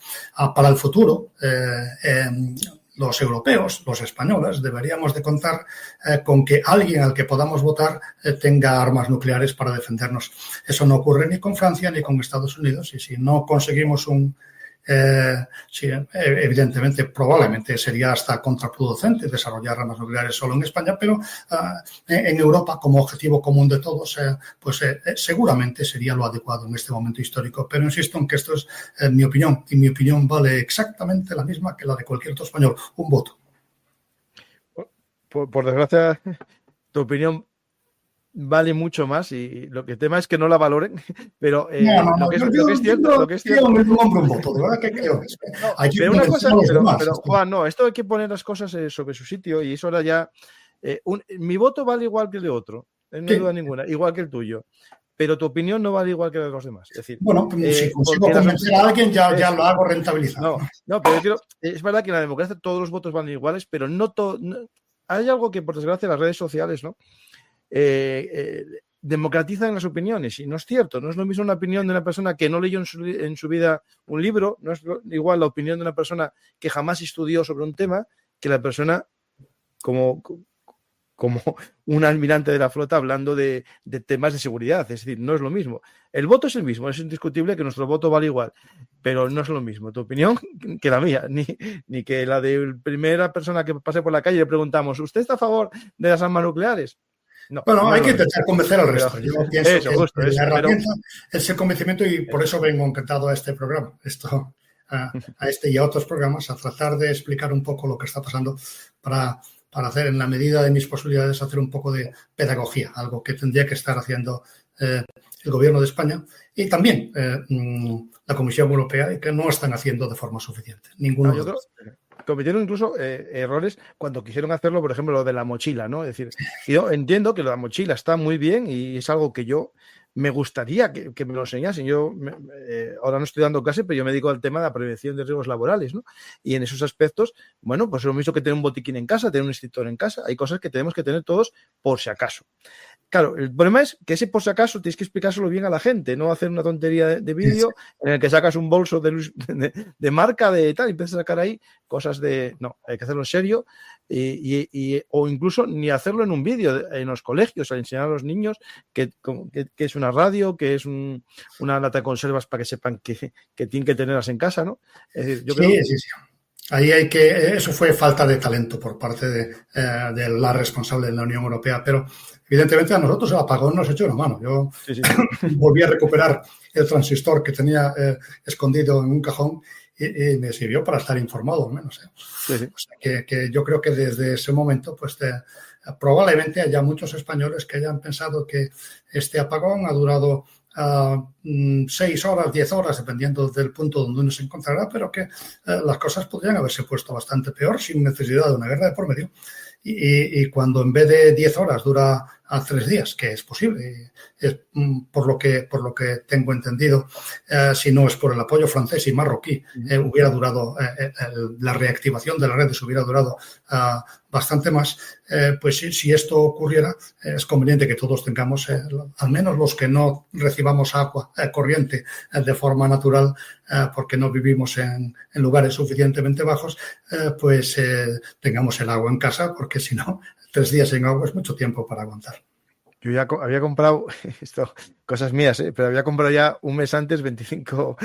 Para el futuro, los europeos, los españoles, deberíamos de contar con que alguien al que podamos votar tenga armas nucleares para defendernos. Eso no ocurre ni con Francia ni con Estados Unidos, y si no conseguimos sí, evidentemente, probablemente sería hasta contraproducente desarrollar armas nucleares solo en España, pero en Europa, como objetivo común de todos, seguramente sería lo adecuado en este momento histórico. Pero insisto en que esto es mi opinión, y mi opinión vale exactamente la misma que la de cualquier otro español, un voto. Por desgracia, tu opinión vale mucho más y lo que tema es que no la valoren, pero lo que es cierto, pero una cosa, pero Juan, no, esto hay que poner las cosas sobre su sitio y eso era ya mi voto vale igual que el de otro, no hay duda ninguna, igual que el tuyo, pero tu opinión no vale igual que la de los demás. Es decir, bueno, si consigo convencer a alguien ya lo hago rentabilizado. No, pero es verdad que en la democracia todos los votos valen iguales, pero no todo. Hay algo que, por desgracia, las redes sociales, ¿no? Democratizan las opiniones y no es cierto, no es lo mismo una opinión de una persona que no leyó en su vida un libro, no es igual la opinión de una persona que jamás estudió sobre un tema que la persona como un almirante de la flota hablando de temas de seguridad, es decir, no es lo mismo. El voto es el mismo, es indiscutible que nuestro voto vale igual, pero no es lo mismo tu opinión que la mía, ni que la de la primera persona que pase por la calle y le preguntamos, ¿usted está a favor de las armas nucleares? No, bueno, hay que intentar convencer al resto. Yo pienso que la herramienta es el convencimiento y por eso vengo encantado a este programa, a este y a otros programas, a tratar de explicar un poco lo que está pasando para hacer, en la medida de mis posibilidades, hacer un poco de pedagogía, algo que tendría que estar haciendo el Gobierno de España y también la Comisión Europea, y que no están haciendo de forma suficiente. Ninguno de los cometieron incluso errores cuando quisieron hacerlo, por ejemplo, lo de la mochila, ¿no? Es decir, yo entiendo que la mochila está muy bien y es algo que yo me gustaría que me lo enseñasen. Yo ahora no estoy dando clase, pero yo me dedico al tema de la prevención de riesgos laborales, ¿no? Y en esos aspectos, bueno, pues es lo mismo que tener un botiquín en casa, tener un extintor en casa. Hay cosas que tenemos que tener todos por si acaso. Claro, el problema es que ese por si acaso tienes que explicárselo bien a la gente, no hacer una tontería de vídeo en el que sacas un bolso de marca de tal y empiezas a sacar ahí cosas de... No, hay que hacerlo en serio o incluso ni hacerlo en un vídeo en los colegios, a enseñar a los niños que es una radio, que es una lata de conservas para que sepan que tienen que tenerlas en casa, ¿no? Es decir, yo creo que... Sí. Ahí eso fue falta de talento por parte de la responsable de la Unión Europea, pero evidentemente a nosotros el apagón nos echó una mano. Yo volví a recuperar el transistor que tenía escondido en un cajón y me sirvió para estar informado, al menos. Sí, sí. O sea, que yo creo que desde ese momento, pues probablemente haya muchos españoles que hayan pensado que este apagón ha durado 6 horas, 10 horas, dependiendo del punto donde uno se encontrará, pero que las cosas podrían haberse puesto bastante peor sin necesidad de una guerra de por medio. Y cuando en vez de 10 horas dura a 3 días, que es posible, es por lo que tengo entendido, si no es por el apoyo francés y marroquí, hubiera durado, la reactivación de las redes hubiera durado bastante más, pues si esto ocurriera, es conveniente que todos tengamos, al menos los que no recibamos agua corriente de forma natural, porque no vivimos en lugares suficientemente bajos, pues tengamos el agua en casa, porque si no, 3 días sin agua es mucho tiempo para aguantar. Yo ya había comprado, esto, cosas mías, pero había comprado ya un mes antes 25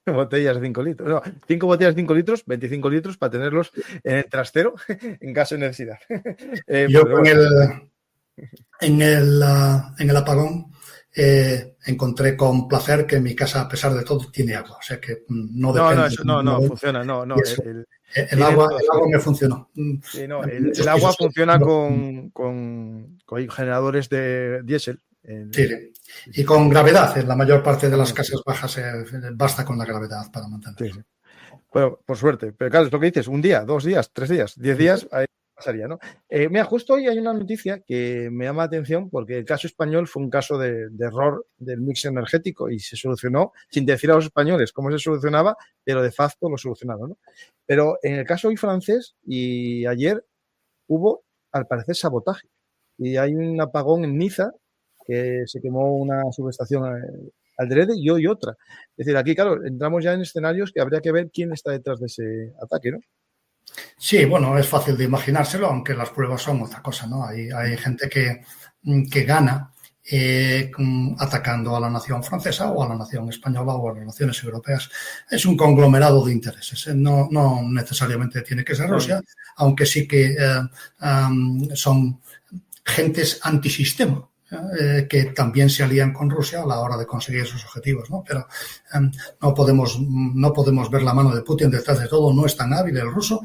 botellas de 5 litros. No, 5 botellas de 5 litros, 25 litros para tenerlos en el trastero en caso de necesidad. Yo en el apagón encontré con placer que mi casa, a pesar de todo, tiene agua. O sea que no depende. No, funciona, no. El agua me funcionó. Sí, no, el agua funciona con generadores de diésel. Sí, y con gravedad. En la mayor parte de las casas bajas basta con la gravedad para mantenerlo. Sí. Bueno, por suerte. Pero claro, es lo que dices, 1 día, 2 días, 3 días, 10 días, ahí pasaría, ¿no? Mira, justo hoy hay una noticia que me llama la atención porque el caso español fue un caso de error del mix energético y se solucionó sin decir a los españoles cómo se solucionaba, pero de facto lo solucionaron, ¿no? Pero en el caso hoy francés y ayer hubo, al parecer, sabotaje. Y hay un apagón en Niza que se quemó una subestación adrede y hoy otra. Es decir, aquí, claro, entramos ya en escenarios que habría que ver quién está detrás de ese ataque, ¿no? Sí, bueno, es fácil de imaginárselo, aunque las pruebas son otra cosa, ¿no? Hay gente que gana atacando a la nación francesa o a la nación española o a las naciones europeas. Es un conglomerado de intereses. No necesariamente tiene que ser Rusia, aunque sí que son gentes antisistema, que también se alían con Rusia a la hora de conseguir sus objetivos, ¿no? Pero no podemos ver la mano de Putin detrás de todo. No es tan hábil el ruso,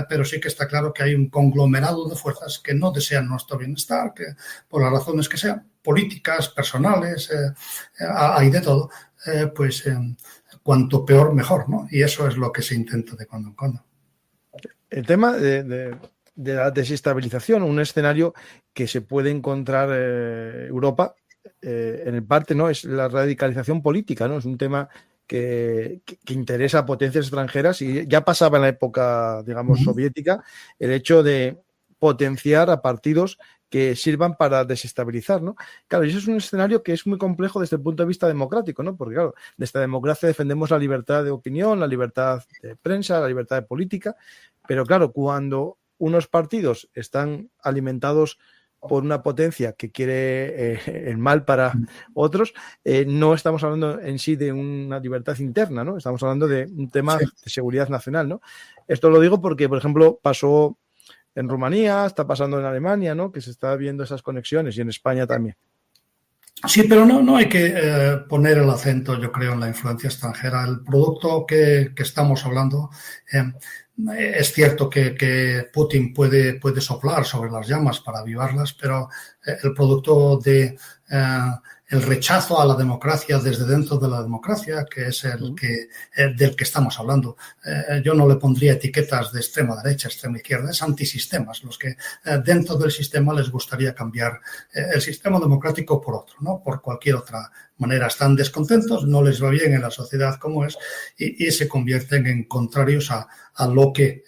pero sí que está claro que hay un conglomerado de fuerzas que no desean nuestro bienestar, que por las razones que sean, políticas, personales, hay de todo, pues cuanto peor, mejor, ¿no? Y eso es lo que se intenta de cuando en cuando. El tema de la desestabilización, un escenario que se puede encontrar Europa en parte, ¿no? Es la radicalización política, ¿no? Es un tema que interesa a potencias extranjeras y ya pasaba en la época, digamos, soviética, el hecho de potenciar a partidos que sirvan para desestabilizar, ¿no? Claro, y eso es un escenario que es muy complejo desde el punto de vista democrático, ¿no? Porque, claro, desde la democracia defendemos la libertad de opinión, la libertad de prensa, la libertad de política, pero, claro, cuando unos partidos están alimentados por una potencia que quiere el mal para otros, no estamos hablando en sí de una libertad interna, ¿no? Estamos hablando de un tema de seguridad nacional, ¿no? Esto lo digo porque, por ejemplo, pasó en Rumanía, está pasando en Alemania, ¿no? Que se está viendo esas conexiones y en España también. Sí, pero no hay que poner el acento, yo creo, en la influencia extranjera. El producto que estamos hablando, es cierto que Putin puede soplar sobre las llamas para avivarlas, pero el producto de el rechazo a la democracia desde dentro de la democracia, que es del que estamos hablando. Yo no le pondría etiquetas de extrema derecha, extrema izquierda, es antisistemas, los que dentro del sistema les gustaría cambiar el sistema democrático por otro, ¿no? Por cualquier otra manera. Están descontentos, no les va bien en la sociedad como es y se convierten en contrarios a lo que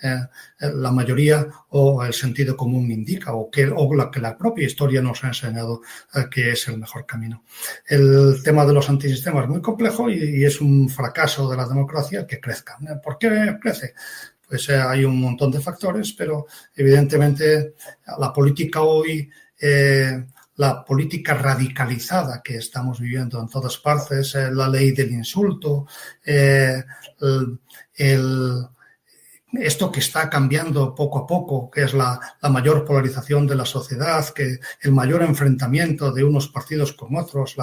la mayoría o el sentido común indica o lo que la propia historia nos ha enseñado que es el mejor camino. El tema de los antisistemas es muy complejo y es un fracaso de la democracia que crezca. ¿Por qué crece? Pues hay un montón de factores, pero evidentemente la política hoy, la política radicalizada que estamos viviendo en todas partes, la ley del insulto, esto que está cambiando poco a poco, que es la mayor polarización de la sociedad, que el mayor enfrentamiento de unos partidos con otros,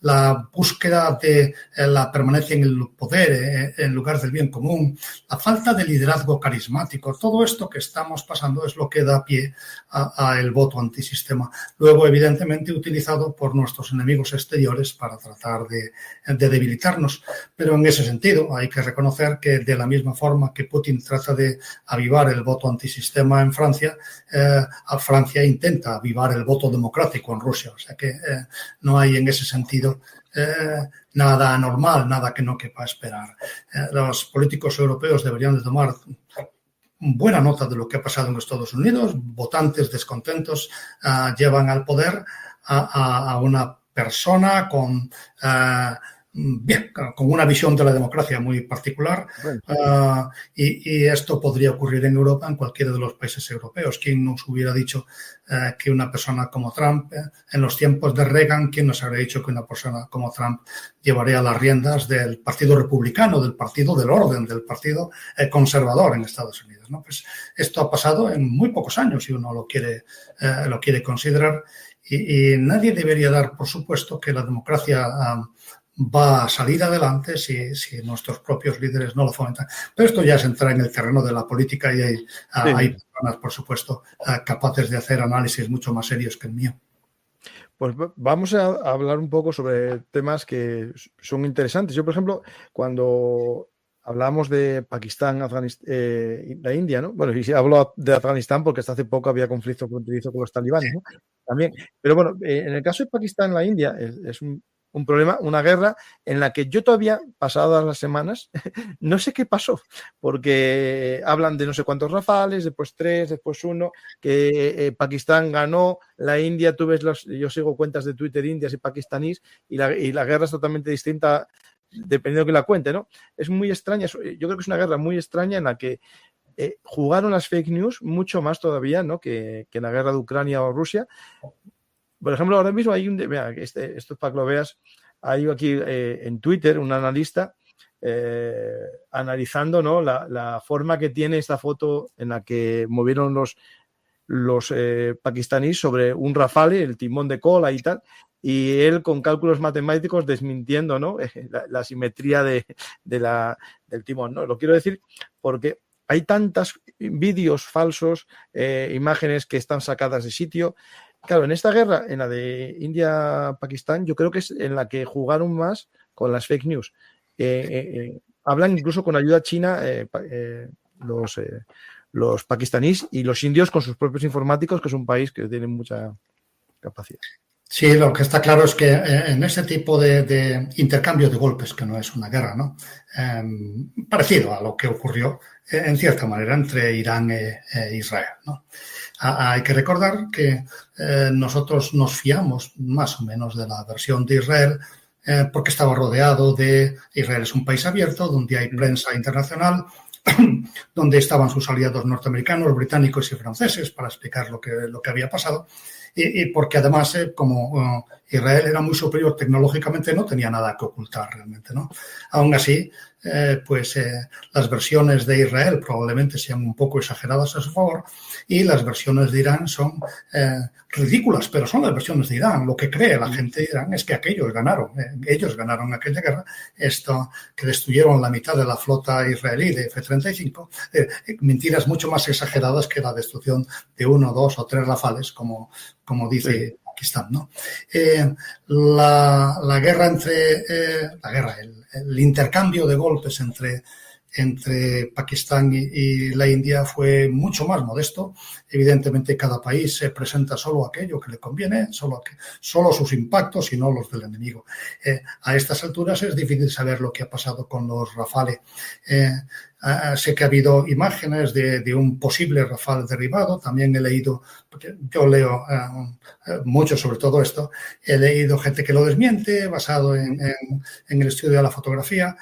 la búsqueda de la permanencia en el poder en lugar del bien común, la falta de liderazgo carismático, todo esto que estamos pasando es lo que da pie a el voto antisistema. Luego, evidentemente, utilizado por nuestros enemigos exteriores para tratar de debilitarnos. Pero en ese sentido hay que reconocer que de la misma forma que Putin trata de avivar el voto antisistema en Francia, Francia intenta avivar el voto democrático en Rusia. O sea que no hay en ese sentido nada anormal, nada que no quepa esperar. Los políticos europeos deberían de tomar buena nota de lo que ha pasado en Estados Unidos. Votantes descontentos llevan al poder a una persona con una visión de la democracia muy particular. Bueno. Y esto podría ocurrir en Europa, en cualquiera de los países europeos. ¿Quién nos hubiera dicho que una persona como Trump, en los tiempos de Reagan, quién nos habría dicho que una persona como Trump llevaría las riendas del Partido Republicano, del Partido del Orden, del Partido Conservador en Estados Unidos, ¿no? Pues esto ha pasado en muy pocos años, si uno lo quiere considerar, y nadie debería dar por supuesto que la democracia va a salir adelante si nuestros propios líderes no lo fomentan. Pero esto ya es entrar en el terreno de la política y hay personas, por supuesto, capaces de hacer análisis mucho más serios que el mío. Pues vamos a hablar un poco sobre temas que son interesantes. Yo, por ejemplo, cuando hablamos de Pakistán, la India, ¿no? Bueno, y si hablo de Afganistán porque hasta hace poco había conflicto fronterizo con los talibanes, ¿no? También. Pero bueno, en el caso de Pakistán, la India es un problema, una guerra en la que yo todavía, pasadas las semanas, no sé qué pasó, porque hablan de no sé cuántos rafales, después 3, después 1, que Pakistán ganó, la India, yo sigo cuentas de Twitter indias y pakistaníes, y la guerra es totalmente distinta dependiendo de que la cuente, ¿no? Es muy extraña, yo creo que es una guerra muy extraña en la que jugaron las fake news mucho más todavía, ¿no? que en la guerra de Ucrania o Rusia. Por ejemplo, ahora mismo hay mira, esto es para que lo veas, hay aquí en Twitter un analista analizando, ¿no? la forma que tiene esta foto en la que movieron los pakistaníes sobre un Rafale, el timón de cola y tal, y él con cálculos matemáticos desmintiendo, ¿no? la simetría del timón, ¿no? Lo quiero decir porque hay tantos vídeos falsos, imágenes que están sacadas de sitio. Claro, en esta guerra, en la de India-Pakistán, yo creo que es en la que jugaron más con las fake news. Hablan incluso con ayuda china los pakistaníes y los indios con sus propios informáticos, que es un país que tiene mucha capacidad. Sí, lo que está claro es que en ese tipo de intercambio de golpes, que no es una guerra, ¿no? Parecido a lo que ocurrió en cierta manera entre Irán e Israel, ¿no? Hay que recordar que nosotros nos fiamos más o menos de la versión de Israel porque estaba rodeado de... Israel es un país abierto donde hay prensa internacional, donde estaban sus aliados norteamericanos, británicos y franceses para explicar lo que había pasado. Y porque además, como Israel era muy superior tecnológicamente, no tenía nada que ocultar realmente, ¿no? Aún así, las versiones de Israel probablemente sean un poco exageradas a su favor y las versiones de Irán son ridículas, pero son las versiones de Irán. Lo que cree la gente de Irán es que aquellos ganaron. Ellos ganaron aquella guerra, que destruyeron la mitad de la flota israelí de F-35. Mentiras mucho más exageradas que la destrucción de 1, 2 o 3 rafales, como dice Pakistán, ¿no? La guerra el intercambio de golpes entre Pakistán y la India fue mucho más modesto. Evidentemente, cada país se presenta solo aquello que le conviene, solo sus impactos y no los del enemigo. A estas alturas es difícil saber lo que ha pasado con los Rafale. Sé que ha habido imágenes de un posible Rafale derribado. También he leído, porque yo leo mucho sobre todo esto, he leído gente que lo desmiente basado en el estudio de la fotografía.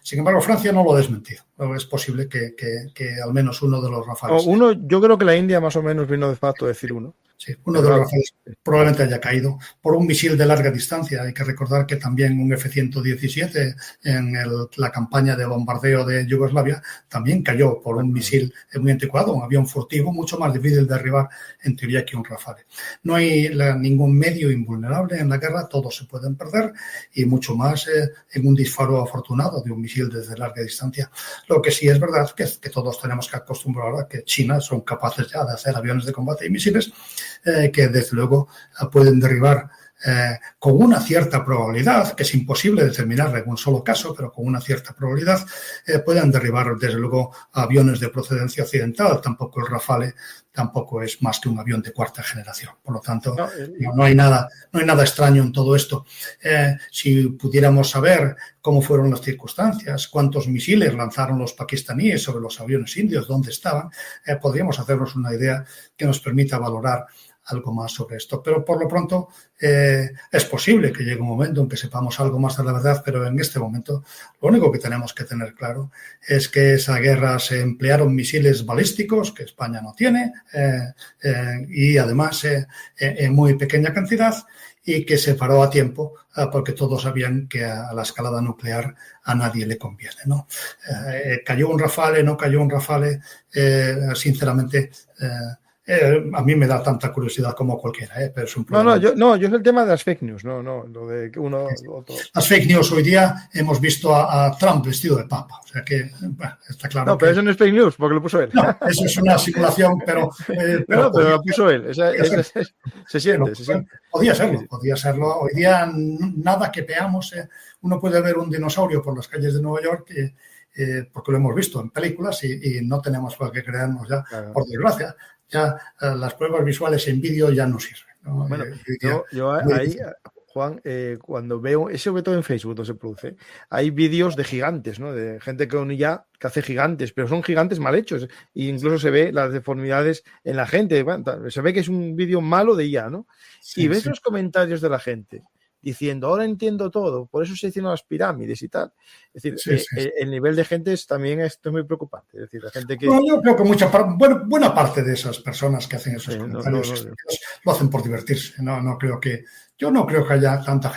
Sin embargo, Francia no lo ha desmentido. Es posible que al menos uno de los Rafales... Yo creo que la India más o menos vino de facto a decir uno. Sí, uno de los Rafales probablemente haya caído por un misil de larga distancia. Hay que recordar que también un F-117 en la campaña de bombardeo de Yugoslavia también cayó por un misil muy anticuado, un avión furtivo, mucho más difícil de derribar en teoría que un Rafale. No hay ningún medio invulnerable en la guerra, todos se pueden perder y mucho más en un disparo afortunado de un misil desde larga distancia. Lo que sí es verdad es que todos tenemos que acostumbrar a que China son capaces ya de hacer aviones de combate y misiles que desde luego pueden derribar con una cierta probabilidad, que es imposible determinar en un solo caso, pero con una cierta probabilidad, pueden derribar desde luego aviones de procedencia occidental. Tampoco el Rafale tampoco es más que un avión de cuarta generación. Por lo tanto, no hay nada extraño en todo esto. Si pudiéramos saber cómo fueron las circunstancias, cuántos misiles lanzaron los pakistaníes sobre los aviones indios, dónde estaban, podríamos hacernos una idea que nos permita valorar algo más sobre esto. Pero por lo pronto es posible que llegue un momento en que sepamos algo más de la verdad, pero en este momento lo único que tenemos que tener claro es que esa guerra se emplearon misiles balísticos que España no tiene y además en muy pequeña cantidad y que se paró a tiempo porque todos sabían que a la escalada nuclear a nadie le conviene, ¿no? Cayó un Rafale, no cayó un Rafale, sinceramente... a mí me da tanta curiosidad como cualquiera, pero es un problema. Yo es el tema de las fake news, no, lo de que uno... Otro. Las fake news hoy día hemos visto a Trump vestido de papa, o sea que, bueno, está claro. No, pero eso no es fake news, porque lo puso él. No, eso es una simulación, pero lo puso él, se siente. Podía serlo. Hoy día nada que veamos, uno puede ver un dinosaurio por las calles de Nueva York, porque lo hemos visto en películas y no tenemos por qué creernos ya, claro. Por desgracia. Ya las pruebas visuales en vídeo ya no sirven, ¿no? Bueno, yo ahí, Juan, cuando veo, sobre todo en Facebook no se produce, hay vídeos de gigantes, ¿no? De gente con IA que hace gigantes, pero son gigantes mal hechos. E incluso se ve las deformidades en la gente. Bueno, se ve que es un vídeo malo de IA, ¿no? Sí, y ves los comentarios de la gente diciendo, ahora entiendo todo, por eso se hicieron las pirámides y tal. Es decir, el nivel de gente también es muy preocupante. Es decir, la gente que... No, yo creo que buena parte de esas personas que hacen esos comentarios lo hacen por divertirse. Yo no creo que haya tanta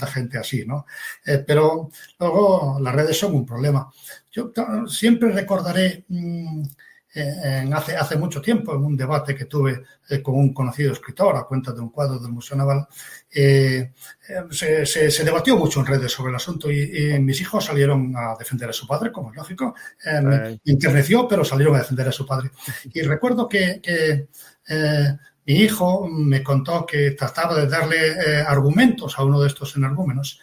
gente así, ¿no? Pero luego las redes son un problema. Yo siempre recordaré... hace mucho tiempo, en un debate que tuve con un conocido escritor a cuenta de un cuadro del Museo Naval, se debatió mucho en redes sobre el asunto y mis hijos salieron a defender a su padre, como es lógico. Me enterneció, pero salieron a defender a su padre. Y recuerdo que mi hijo me contó que trataba de darle argumentos a uno de estos energúmenos,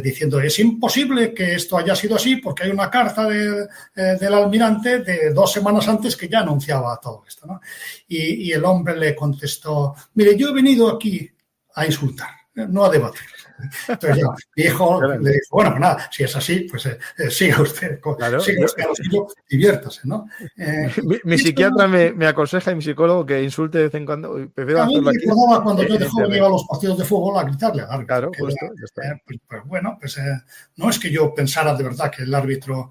diciendo, es imposible que esto haya sido así porque hay una carta del almirante de 2 semanas antes que ya anunciaba todo esto, ¿no? Y el hombre le contestó, mire, yo he venido aquí a insultar, no a debatir. Entonces ya, mi hijo le dijo, bueno, pues nada, si es así, pues siga usted diviértase, ¿no? Mi psiquiatra me aconseja y mi psicólogo que insulte de vez en cuando. Prefiero a mí me recordaba cuando yo de joven iba a los partidos de fútbol a gritarle al árbitro. Claro, justo. No es que yo pensara de verdad que el árbitro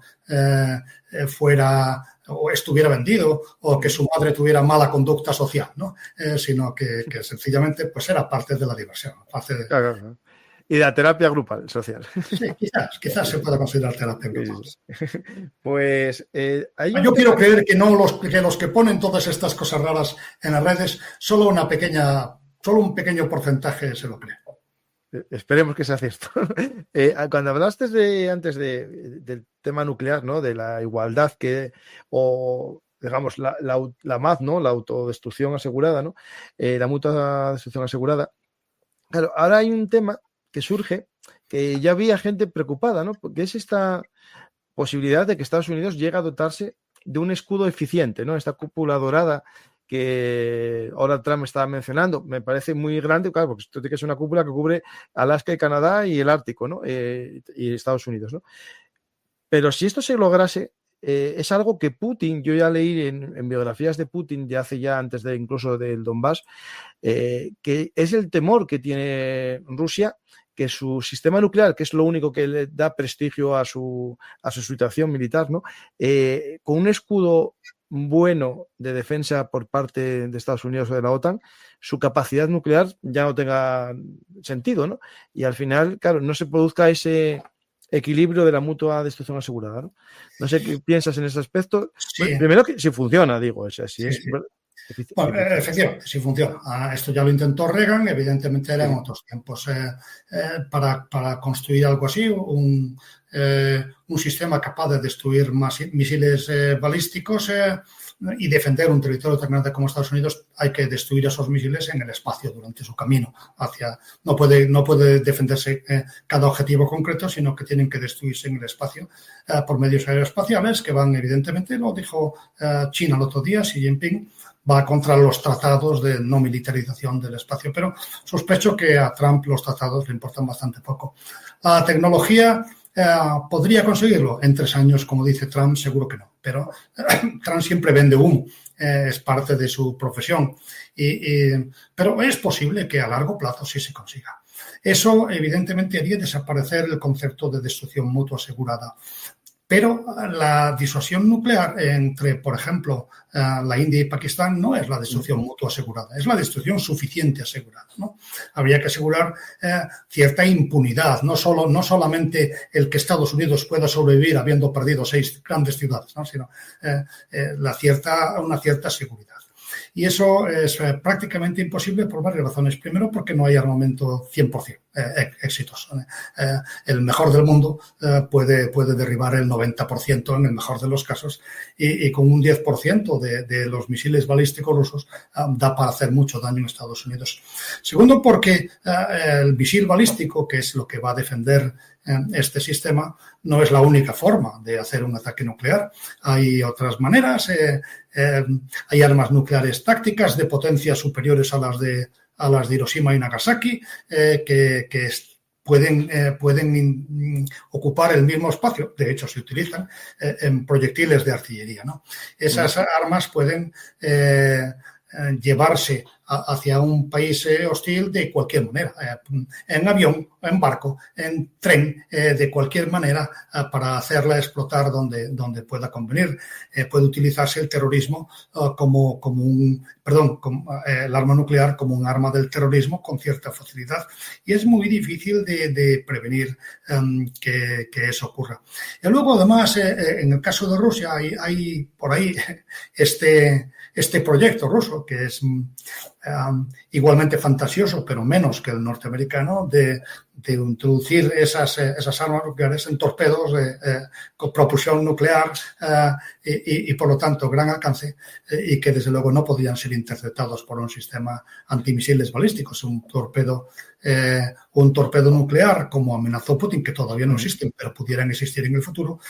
fuera o estuviera vendido o que su madre tuviera mala conducta social, ¿no? Sino que sencillamente pues era parte de la diversión. Claro. Y de la terapia grupal, social. Sí, quizás se pueda considerar terapia grupal. Pues yo quiero creer que no los que ponen todas estas cosas raras en las redes, solo un pequeño porcentaje se lo cree. Esperemos que sea cierto. Cuando hablaste antes del tema nuclear, ¿no? De la igualdad digamos, la MAD, ¿no? La autodestrucción asegurada, ¿no? La mutua destrucción asegurada. Claro, ahora hay un tema que surge, que ya había gente preocupada, ¿no? Porque es esta posibilidad de que Estados Unidos llegue a dotarse de un escudo eficiente, ¿no? Esta cúpula dorada que ahora Trump estaba mencionando, me parece muy grande, claro, porque esto tiene que ser una cúpula que cubre Alaska y Canadá y el Ártico, ¿no? Y Estados Unidos, ¿no? Pero si esto se lograse, es algo que Putin, yo ya leí en biografías de Putin de hace ya antes de incluso del Donbass, que es el temor que tiene Rusia, que su sistema nuclear, que es lo único que le da prestigio a su situación militar, ¿no? Con un escudo bueno de defensa por parte de Estados Unidos o de la OTAN, su capacidad nuclear ya no tenga sentido, ¿no? Y al final, claro, no se produzca ese equilibrio de la mutua destrucción asegurada, ¿no? No sé qué piensas en ese aspecto. Sí, Primero, que si funciona, digo, o sea, si sí, es sí. si Bueno, funciona. efectivamente, sí funciona. Esto ya lo intentó Reagan, evidentemente era en otros tiempos. Para construir algo así, un sistema capaz de destruir misiles balísticos y defender un territorio tan grande como Estados Unidos, hay que destruir esos misiles en el espacio durante su camino hacia. No puede defenderse cada objetivo concreto, sino que tienen que destruirse en el espacio por medios aeroespaciales que van, evidentemente, lo dijo China el otro día, Xi Jinping, va contra los tratados de no militarización del espacio, pero sospecho que a Trump los tratados le importan bastante poco. La tecnología podría conseguirlo en 3 años, como dice Trump, seguro que no, pero Trump siempre vende humo, es parte de su profesión, pero es posible que a largo plazo sí se consiga. Eso evidentemente haría desaparecer el concepto de destrucción mutua asegurada. Pero la disuasión nuclear entre, por ejemplo, la India y Pakistán no es la destrucción mutua asegurada, es la destrucción suficiente asegurada, ¿no? Habría que asegurar cierta impunidad, no solamente el que Estados Unidos pueda sobrevivir habiendo perdido 6 grandes ciudades, ¿no? Sino una cierta seguridad. Y eso es prácticamente imposible por varias razones. Primero, porque no hay armamento 100% exitoso. El mejor del mundo puede derribar el 90% en el mejor de los casos y con un 10% de los misiles balísticos rusos da para hacer mucho daño en Estados Unidos. Segundo, porque el misil balístico, que es lo que va a defender este sistema, no es la única forma de hacer un ataque nuclear. Hay otras maneras, hay armas nucleares tácticas de potencias superiores a las de Hiroshima y Nagasaki, que pueden ocupar el mismo espacio. De hecho, se utilizan en proyectiles de artillería, ¿no? Esas armas pueden llevarse hacia un país hostil de cualquier manera, en avión, en barco, en tren, de cualquier manera, para hacerla explotar donde pueda convenir. Puede utilizarse el terrorismo el arma nuclear como un arma del terrorismo con cierta facilidad, y es muy difícil de prevenir que eso ocurra. Y luego, además, en el caso de Rusia hay por ahí este proyecto ruso, que es igualmente fantasioso, pero menos que el norteamericano, de introducir esas armas nucleares en torpedos con propulsión nuclear y por lo tanto gran alcance, y que desde luego no podían ser interceptados por un sistema antimisiles balísticos. Un torpedo nuclear, como amenazó Putin, que todavía no existen, pero pudieran existir en el futuro,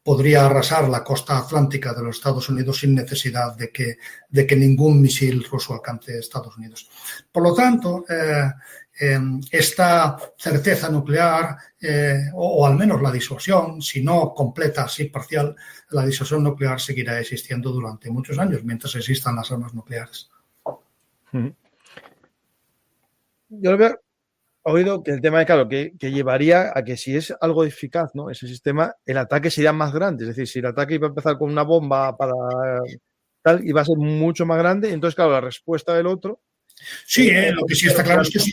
podría arrasar la costa atlántica de los Estados Unidos sin necesidad de que ningún misil ruso alcance Estados Unidos. Por lo tanto, esta certeza nuclear, o al menos la disuasión, si no completa, si parcial, la disuasión nuclear seguirá existiendo durante muchos años mientras existan las armas nucleares. Yo lo veo oído que el tema de, claro, que llevaría a que si es algo eficaz, ¿no? Ese sistema, el ataque sería más grande. Es decir, si el ataque iba a empezar con una bomba para tal, iba a ser mucho más grande. Entonces, claro, la respuesta del otro. Sí, lo que sí está claro es que eso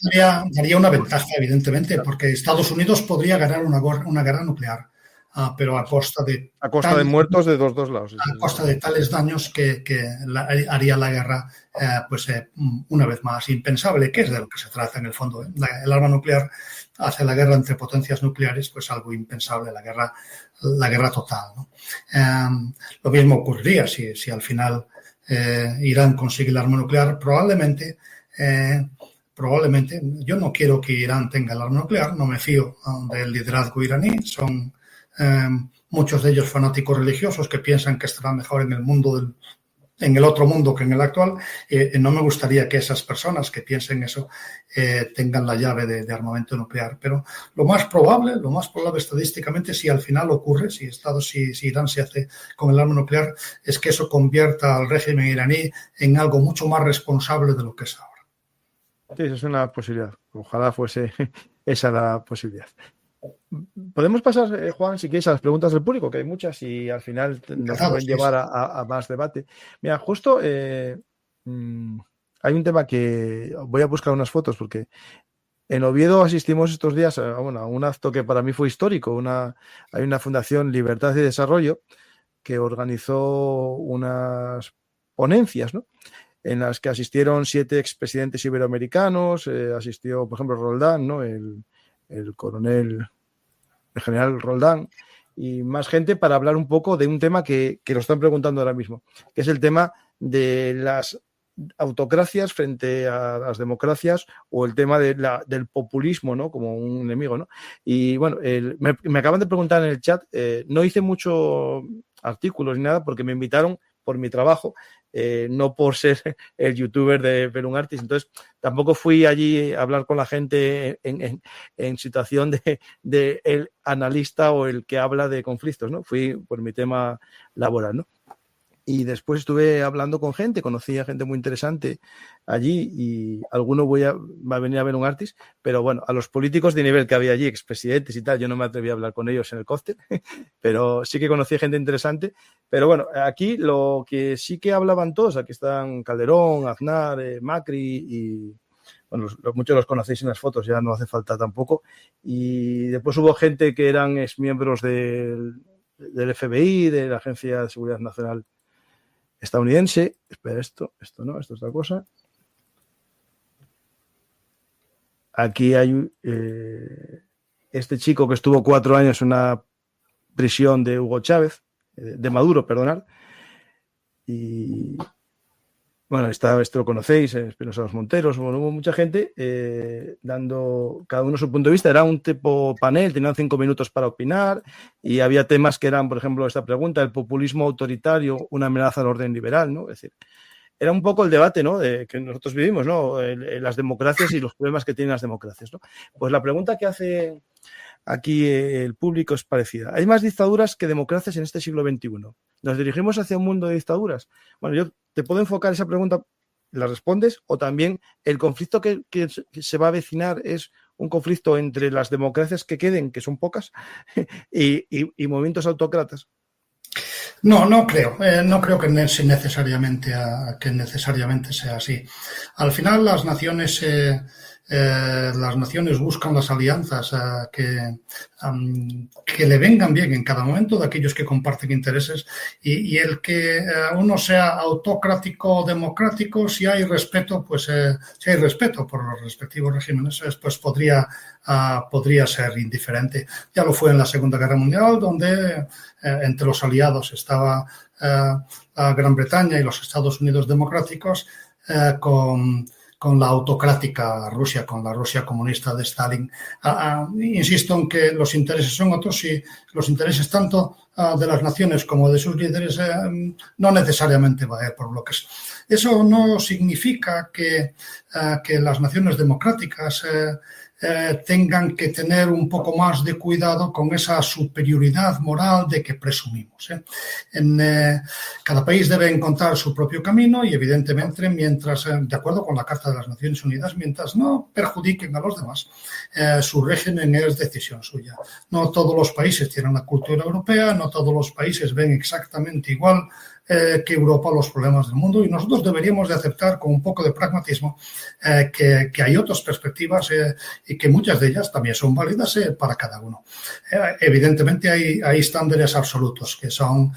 daría una ventaja, evidentemente, porque Estados Unidos podría ganar una guerra nuclear, pero a costa de muertos de los dos lados. A costa de tales daños que haría la guerra, una vez más, impensable, que es de lo que se trata en el fondo. El arma nuclear hace la guerra entre potencias nucleares pues algo impensable, la guerra total, ¿no? Lo mismo ocurriría si al final Irán consigue el arma nuclear. Probablemente, yo no quiero que Irán tenga el arma nuclear, no me fío del liderazgo iraní, son muchos de ellos fanáticos religiosos que piensan que estará mejor en el otro mundo que en el actual. No me gustaría que esas personas que piensen eso tengan la llave de armamento nuclear, pero lo más probable estadísticamente, si al final ocurre, si Irán se hace con el arma nuclear, es que eso convierta al régimen iraní en algo mucho más responsable de lo que es ahora. Sí, esa es una posibilidad. Ojalá fuese esa la posibilidad. Podemos pasar, Juan, si quieres, a las preguntas del público, que hay muchas y al final nos pueden llevar a más debate. Mira, justo hay un tema que voy a buscar unas fotos porque en Oviedo asistimos estos días a un acto que para mí fue histórico. Hay una fundación Libertad y Desarrollo que organizó unas ponencias, ¿no?, en las que asistieron 7 expresidentes iberoamericanos, asistió, por ejemplo, Roldán, ¿no?, el general Roldán, y más gente para hablar un poco de un tema que lo están preguntando ahora mismo, que es el tema de las autocracias frente a las democracias o el tema del populismo, ¿no?, como un enemigo, ¿no? Y bueno, me acaban de preguntar en el chat, no hice muchos artículos ni nada porque me invitaron por mi trabajo, no por ser el youtuber de Perun Artis. Entonces tampoco fui allí a hablar con la gente en situación de el analista o el que habla de conflictos, ¿no? Fui por mi tema laboral, ¿no? Y después estuve hablando con gente, conocí a gente muy interesante allí y alguno va a venir a ver un artist, pero bueno, a los políticos de nivel que había allí, expresidentes y tal, yo no me atreví a hablar con ellos en el cóctel, pero sí que conocí gente interesante. Pero bueno, aquí lo que sí que hablaban todos, aquí están Calderón, Aznar, Macri y... Bueno, muchos los conocéis en las fotos, ya no hace falta tampoco. Y después hubo gente que eran exmiembros del FBI, de la Agencia de Seguridad Nacional estadounidense. Espera, esto no, esto es otra cosa. Aquí hay este chico que estuvo 4 años en una prisión de Hugo Chávez, de Maduro, perdonad. Y bueno, esto lo conocéis, Espinosa Los Monteros, bueno, hubo mucha gente dando cada uno su punto de vista. Era un tipo panel, tenían 5 minutos para opinar y había temas que eran, por ejemplo, esta pregunta, el populismo autoritario, una amenaza al orden liberal, ¿no? Es decir, era un poco el debate, ¿no?, que nosotros vivimos, ¿no?, las democracias y los problemas que tienen las democracias, ¿no? Pues la pregunta que hace aquí el público es parecida. ¿Hay más dictaduras que democracias en este siglo XXI? ¿Nos dirigimos hacia un mundo de dictaduras? Bueno, yo te puedo enfocar esa pregunta, la respondes, o también el conflicto que se va a avecinar es un conflicto entre las democracias que queden, que son pocas, y movimientos autócratas. No creo que necesariamente sea así. Al final las naciones buscan las alianzas que le vengan bien en cada momento de aquellos que comparten intereses y el que uno sea autocrático o democrático, si hay respeto, pues si hay respeto por los respectivos regímenes, pues podría ser indiferente. Ya lo fue en la Segunda Guerra Mundial, donde entre los aliados estaba Gran Bretaña y los Estados Unidos democráticos con la autocrática Rusia, con la Rusia comunista de Stalin. Insisto en que los intereses son otros y los intereses tanto de las naciones como de sus líderes no necesariamente va a ir por bloques. Eso no significa que las naciones democráticas tengan que tener un poco más de cuidado con esa superioridad moral de que presumimos. Cada país debe encontrar su propio camino y, evidentemente, mientras, de acuerdo con la Carta de las Naciones Unidas, mientras no perjudiquen a los demás, su régimen es decisión suya. No todos los países tienen la cultura europea, no todos los países ven exactamente igual que Europa los problemas del mundo y nosotros deberíamos de aceptar con un poco de pragmatismo que hay otras perspectivas y que muchas de ellas también son válidas para cada uno. Evidentemente hay estándares absolutos que son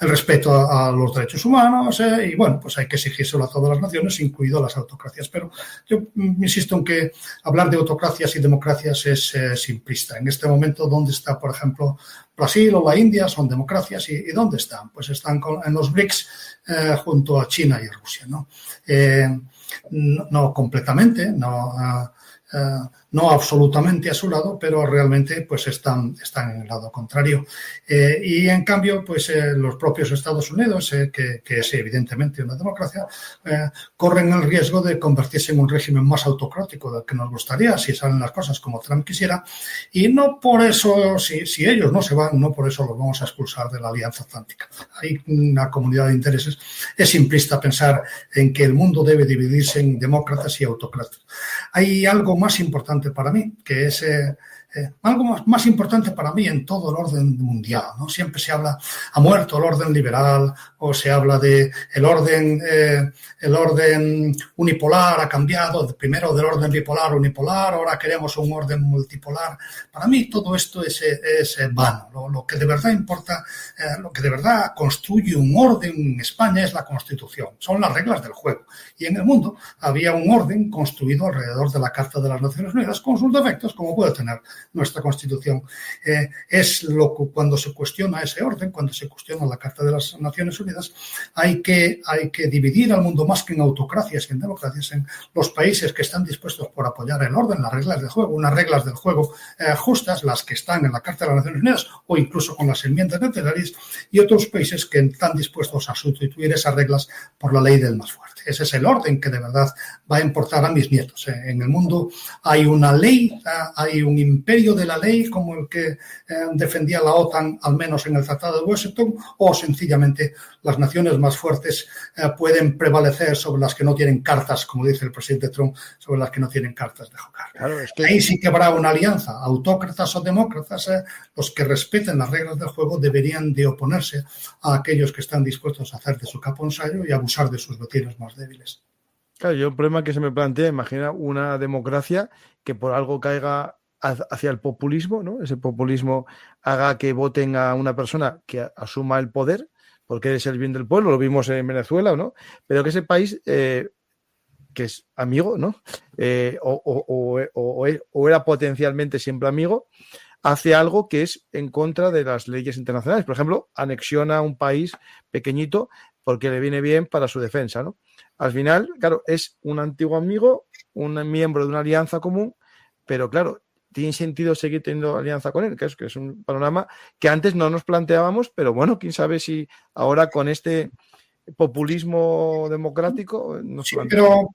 el respeto a los derechos humanos y bueno, pues hay que exigírselo a todas las naciones, incluido a las autocracias. Pero yo insisto en que hablar de autocracias y democracias es simplista. En este momento, ¿dónde está, por ejemplo, Brasil o la India? Son democracias. ¿Y dónde están? Pues están en los BRICS junto a China y a Rusia, ¿no? No completamente, no absolutamente a su lado, pero realmente pues están en el lado contrario. Y en cambio, pues los propios Estados Unidos, que es evidentemente una democracia, corren el riesgo de convertirse en un régimen más autocrático del que nos gustaría si salen las cosas como Trump quisiera. Y no por eso, si ellos no se van, no por eso los vamos a expulsar de la Alianza Atlántica. Hay una comunidad de intereses. Es simplista pensar en que el mundo debe dividirse en demócratas y autócratas. Hay algo más importante para mí, que es algo más importante para mí en todo el orden mundial, ¿no? Siempre se habla, ha muerto el orden liberal, o se habla de el orden unipolar ha cambiado, primero del orden bipolar a unipolar, ahora queremos un orden multipolar. Para mí todo esto es vano. Lo que de verdad importa, lo que de verdad construye un orden en España es la Constitución, son las reglas del juego. Y en el mundo había un orden construido alrededor de la Carta de las Naciones Unidas con sus defectos, como puede tener nuestra Constitución. Cuando se cuestiona ese orden, cuando se cuestiona la Carta de las Naciones Unidas, hay que dividir al mundo más que en autocracias y en democracias, en los países que están dispuestos por apoyar el orden, las reglas del juego, unas reglas del juego justas, las que están en la Carta de las Naciones Unidas o incluso con las enmiendas necesarias, y otros países que están dispuestos a sustituir esas reglas por la ley del más fuerte. Ese es el orden que de verdad va a importar a mis nietos. En el mundo hay una ley, hay un imperio de la ley como el que defendía la OTAN, al menos en el Tratado de Washington, o sencillamente las naciones más fuertes pueden prevalecer sobre las que no tienen cartas, como dice el presidente Trump, sobre las que no tienen cartas de jugar. Claro, es que... Ahí sí que habrá una alianza, autócratas o demócratas, los que respeten las reglas del juego deberían de oponerse a aquellos que están dispuestos a hacer de su capo un sallo y abusar de sus vecinos más débiles. Claro, yo el problema que se me plantea, imagina una democracia que por algo caiga hacia el populismo, ¿no? Ese populismo haga que voten a una persona que asuma el poder, porque es el bien del pueblo, lo vimos en Venezuela, ¿no? Pero que ese país, que es amigo, ¿no? O era potencialmente siempre amigo, hace algo que es en contra de las leyes internacionales. Por ejemplo, anexiona un país pequeñito porque le viene bien para su defensa, ¿no? Al final, claro, es un antiguo amigo, un miembro de una alianza común, pero claro, tiene sentido seguir teniendo alianza con él, que es un panorama que antes no nos planteábamos, pero bueno, quién sabe si ahora con este populismo democrático... Sí, pero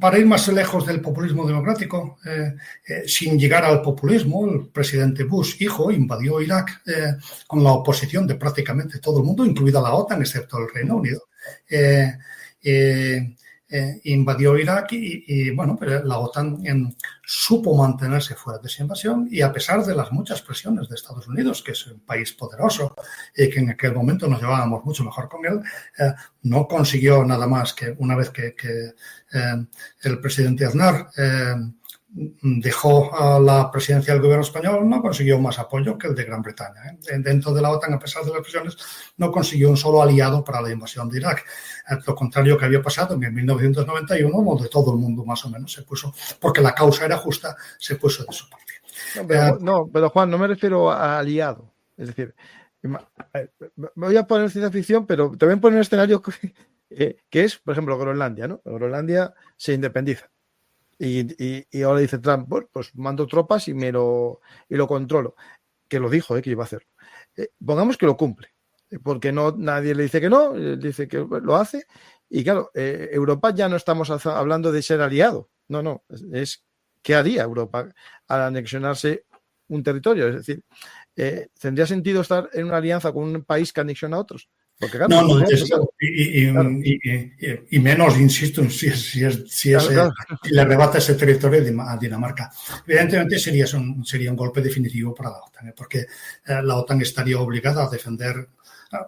para ir más lejos del populismo democrático, sin llegar al populismo, el presidente Bush, hijo, invadió Irak con la oposición de prácticamente todo el mundo, incluida la OTAN, excepto el Reino Unido. Invadió Irak y bueno, pero la OTAN supo mantenerse fuera de esa invasión, y a pesar de las muchas presiones de Estados Unidos, que es un país poderoso y que en aquel momento nos llevábamos mucho mejor con él, no consiguió nada más que una vez que el presidente Aznar dejó la presidencia del gobierno español, no consiguió más apoyo que el de Gran Bretaña. Dentro de la OTAN, a pesar de las presiones, no consiguió un solo aliado para la invasión de Irak. Lo contrario que había pasado en 1991, donde todo el mundo más o menos se puso, porque la causa era justa, se puso de su parte. Pero Juan, no me refiero a aliado. Es decir, me voy a poner ciencia ficción, pero te voy a poner un escenario que es, por ejemplo, Groenlandia, ¿no? Groenlandia se independiza. Y ahora dice Trump, pues mando tropas y lo controlo. Que lo dijo, que iba a hacerlo. Pongamos que lo cumple, porque nadie le dice que no, dice que lo hace. Y claro, Europa ya no estamos hablando de ser aliado. No, es ¿qué haría Europa al anexionarse un territorio? Es decir, ¿tendría sentido estar en una alianza con un país que anexiona a otros? Porque, claro, y menos, insisto, si le arrebata ese territorio a Dinamarca. Evidentemente sería un golpe definitivo para la OTAN, porque la OTAN estaría obligada a defender,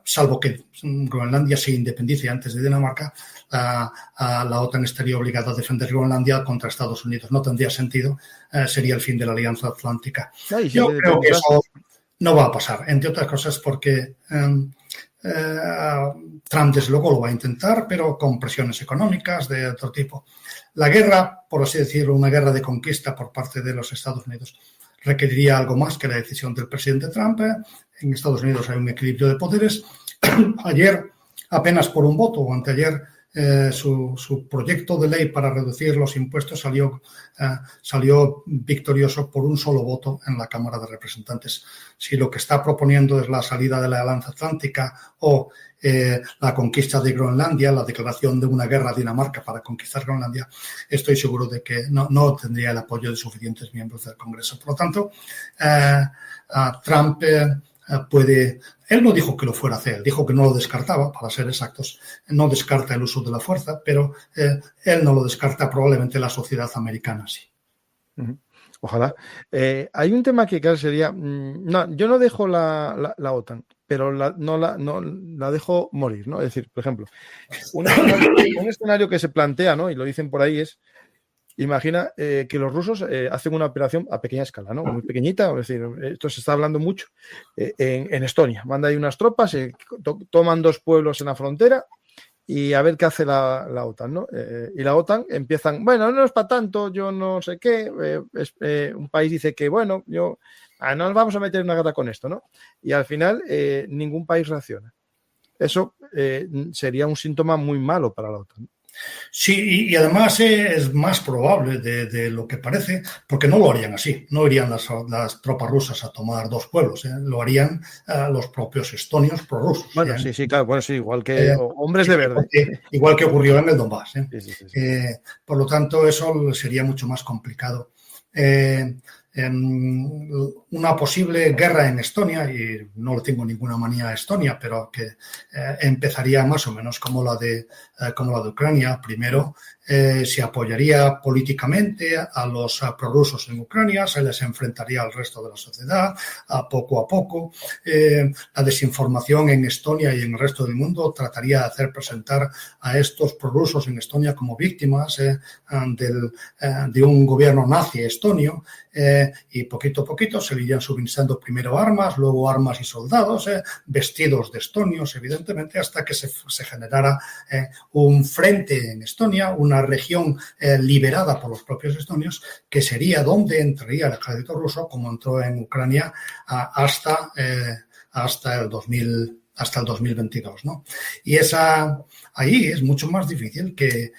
salvo que Groenlandia se independice antes de Dinamarca, la OTAN estaría obligada a defender Groenlandia contra Estados Unidos. No tendría sentido, sería el fin de la Alianza Atlántica. Yo creo que eso no va a pasar, entre otras cosas porque Trump desde luego lo va a intentar, pero con presiones económicas de otro tipo. La guerra, por así decirlo, una guerra de conquista por parte de los Estados Unidos, requeriría algo más que la decisión del presidente Trump. En Estados Unidos hay un equilibrio de poderes. Ayer, apenas por un voto, o anteayer, su proyecto de ley para reducir los impuestos salió victorioso por un solo voto en la Cámara de Representantes. Si lo que está proponiendo es la salida de la Alianza Atlántica o la conquista de Groenlandia, la declaración de una guerra a Dinamarca para conquistar Groenlandia, estoy seguro de que no tendría el apoyo de suficientes miembros del Congreso. Por lo tanto, Trump puede... Él no dijo que lo fuera a hacer, dijo que no lo descartaba, para ser exactos. No descarta el uso de la fuerza, pero él no lo descarta, probablemente la sociedad americana sí. Ojalá. Hay un tema que claro, sería, no, yo no dejo la OTAN, pero no la dejo morir, ¿no? Es decir, por ejemplo, un escenario que se plantea, ¿no? Y lo dicen por ahí es, imagina que los rusos hacen una operación a pequeña escala, ¿no? Muy pequeñita, es decir, esto se está hablando mucho en Estonia. Manda ahí unas tropas, toman 2 pueblos en la frontera y a ver qué hace la OTAN, ¿no? Y la OTAN empiezan, bueno, no es para tanto, yo no sé qué, un país dice que, bueno, no nos vamos a meter en una guerra con esto, ¿no? Y al final ningún país reacciona. Eso sería un síntoma muy malo para la OTAN. Sí, y además es más probable de lo que parece, porque no lo harían así, no irían las tropas rusas a tomar 2 pueblos, lo harían los propios estonios prorrusos. Bueno, sí, claro, bueno, sí, igual que hombres de verde. Igual que ocurrió en el Donbass. Sí. Por lo tanto, eso sería mucho más complicado. Una posible guerra en Estonia, y no le tengo ninguna manía a Estonia, pero que empezaría más o menos como la de Ucrania. Primero, se apoyaría políticamente a los prorrusos en Ucrania, se les enfrentaría al resto de la sociedad poco a poco. La desinformación en Estonia y en el resto del mundo trataría de hacer presentar a estos prorrusos en Estonia como víctimas de un gobierno nazi estonio, y poquito a poquito se le irían suministrando primero armas, luego armas y soldados, vestidos de estonios, evidentemente, hasta que se generara un frente en Estonia, una región liberada por los propios estonios, que sería donde entraría el ejército ruso, como entró en Ucrania hasta el 2022, ¿no? Y ahí es mucho más difícil que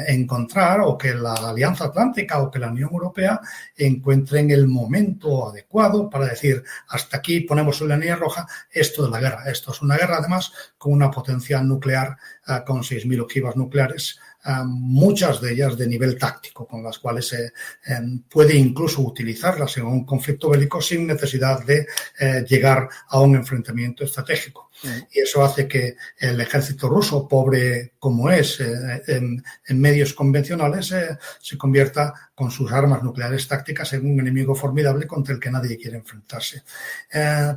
encontrar, o que la Alianza Atlántica o que la Unión Europea encuentren el momento adecuado para decir, hasta aquí ponemos la línea roja, esto de la guerra. Esto es una guerra, además, con una potencia nuclear, con 6.000 ojivas nucleares, muchas de ellas de nivel táctico, con las cuales se puede incluso utilizarlas en un conflicto bélico sin necesidad de llegar a un enfrentamiento estratégico. Y eso hace que el ejército ruso, pobre como es en medios convencionales, se convierta con sus armas nucleares tácticas en un enemigo formidable contra el que nadie quiere enfrentarse.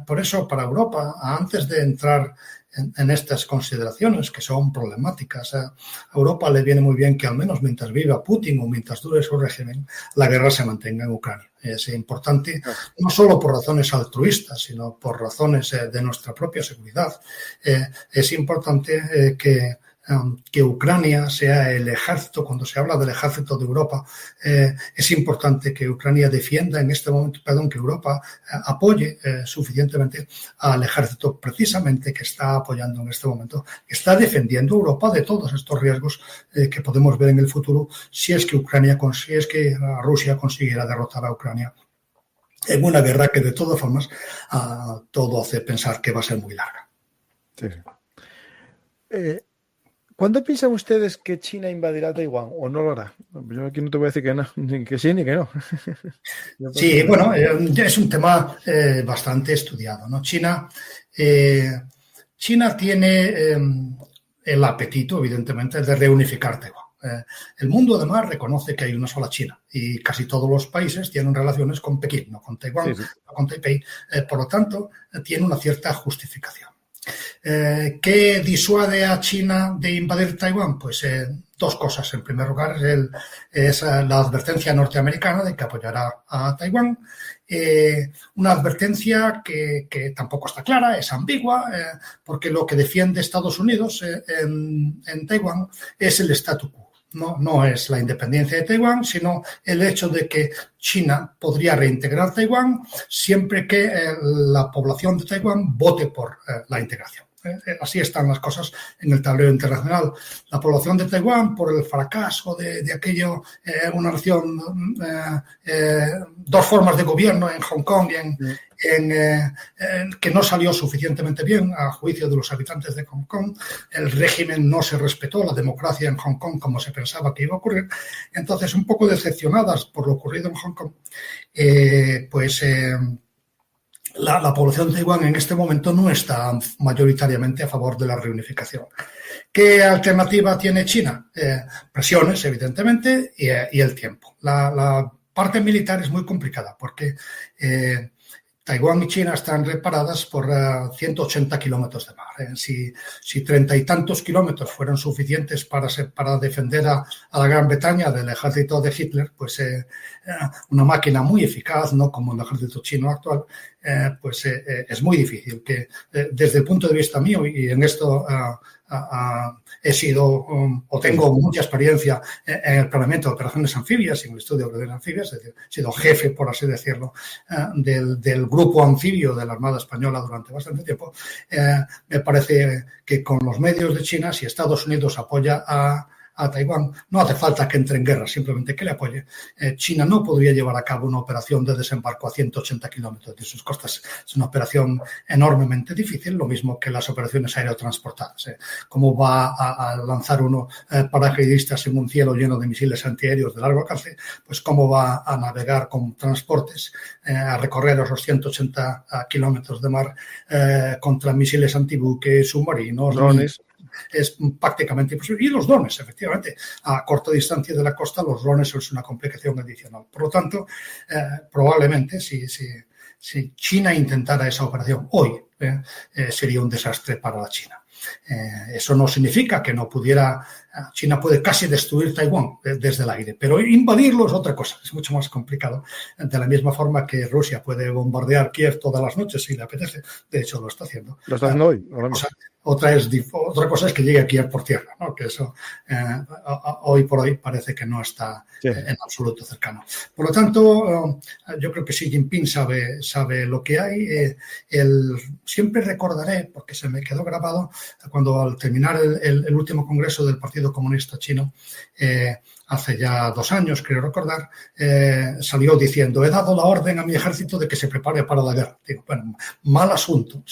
Por eso, para Europa, antes de entrar en estas consideraciones que son problemáticas, a Europa le viene muy bien que al menos mientras viva Putin o mientras dure su régimen, la guerra se mantenga en Ucrania. Es importante, no solo por razones altruistas, sino por razones de nuestra propia seguridad. Es importante que Ucrania sea el ejército. Cuando se habla del ejército de Europa, es importante que Ucrania defienda en este momento, que Europa apoye suficientemente al ejército precisamente que está apoyando en este momento, que está defendiendo Europa de todos estos riesgos que podemos ver en el futuro si es que Rusia consiguiera derrotar a Ucrania en una guerra que de todas formas todo hace pensar que va a ser muy larga. Sí. ¿Cuándo piensan ustedes que China invadirá Taiwán o no lo hará? Yo aquí no te voy a decir que no, ni que sí ni que no. Sí, bueno, es un tema bastante estudiado, ¿no? China tiene el apetito, evidentemente, de reunificar Taiwán. El mundo, además, reconoce que hay una sola China y casi todos los países tienen relaciones con Pekín, no con Taiwán, no con Taipei. Por lo tanto, tiene una cierta justificación. ¿Qué disuade a China de invadir Taiwán? Pues 2 cosas. En primer lugar, es la advertencia norteamericana de que apoyará a Taiwán. Una advertencia que tampoco está clara, es ambigua, porque lo que defiende Estados Unidos en Taiwán es el statu quo. No es la independencia de Taiwán, sino el hecho de que China podría reintegrar Taiwán siempre que la población de Taiwán vote por la integración. Así están las cosas en el tablero internacional. La población de Taiwán, por el fracaso de aquello, una nación, 2 formas de gobierno en Hong Kong y que no salió suficientemente bien a juicio de los habitantes de Hong Kong. El régimen no se respetó, la democracia en Hong Kong como se pensaba que iba a ocurrir. Entonces, un poco decepcionadas por lo ocurrido en Hong Kong, la población de Taiwán en este momento no está mayoritariamente a favor de la reunificación. ¿Qué alternativa tiene China? Presiones, evidentemente, y el tiempo. La parte militar es muy complicada porque Taiwán y China están reparadas por 180 kilómetros de mar. Si 30 y tantos kilómetros fueron suficientes para defender a la Gran Bretaña del ejército de Hitler, pues una máquina muy eficaz, no como el ejército chino actual, es muy difícil que desde el punto de vista mío, y en esto he sido o tengo mucha experiencia en el planeamiento de operaciones anfibias y en el estudio de operaciones anfibias, es decir, he sido jefe, por así decirlo, del grupo anfibio de la Armada Española durante bastante tiempo. Me parece que con los medios de China, si Estados Unidos apoya a Taiwán, no hace falta que entre en guerra, simplemente que le apoye. China no podría llevar a cabo una operación de desembarco a 180 kilómetros de sus costas. Es una operación enormemente difícil, lo mismo que las operaciones aerotransportadas. ¿Cómo va a lanzar uno paracaidistas en un cielo lleno de misiles antiaéreos de largo alcance? Pues cómo va a navegar con transportes, a recorrer esos 180 kilómetros de mar contra misiles antibuque, submarinos, drones. Es prácticamente imposible. Y los drones, efectivamente, a corta distancia de la costa, los drones es una complicación adicional. Por lo tanto, probablemente, si China intentara esa operación hoy, sería un desastre para la China. Eso no significa que no pudiera. China puede casi destruir Taiwán desde el aire, pero invadirlo es otra cosa, es mucho más complicado. De la misma forma que Rusia puede bombardear Kiev todas las noches si le apetece, de hecho lo está haciendo. Lo está haciendo hoy. Otra cosa es que llegue a Kiev por tierra, ¿no? Que eso hoy por hoy parece que no está en absoluto cercano. Por lo tanto, yo creo que Xi Jinping sabe lo que hay. Siempre recordaré, porque se me quedó grabado, cuando al terminar el último congreso del Partido Comunista Chino, hace ya 2 años, creo recordar, salió diciendo: he dado la orden a mi ejército de que se prepare para la guerra. Digo, bueno, mal asunto,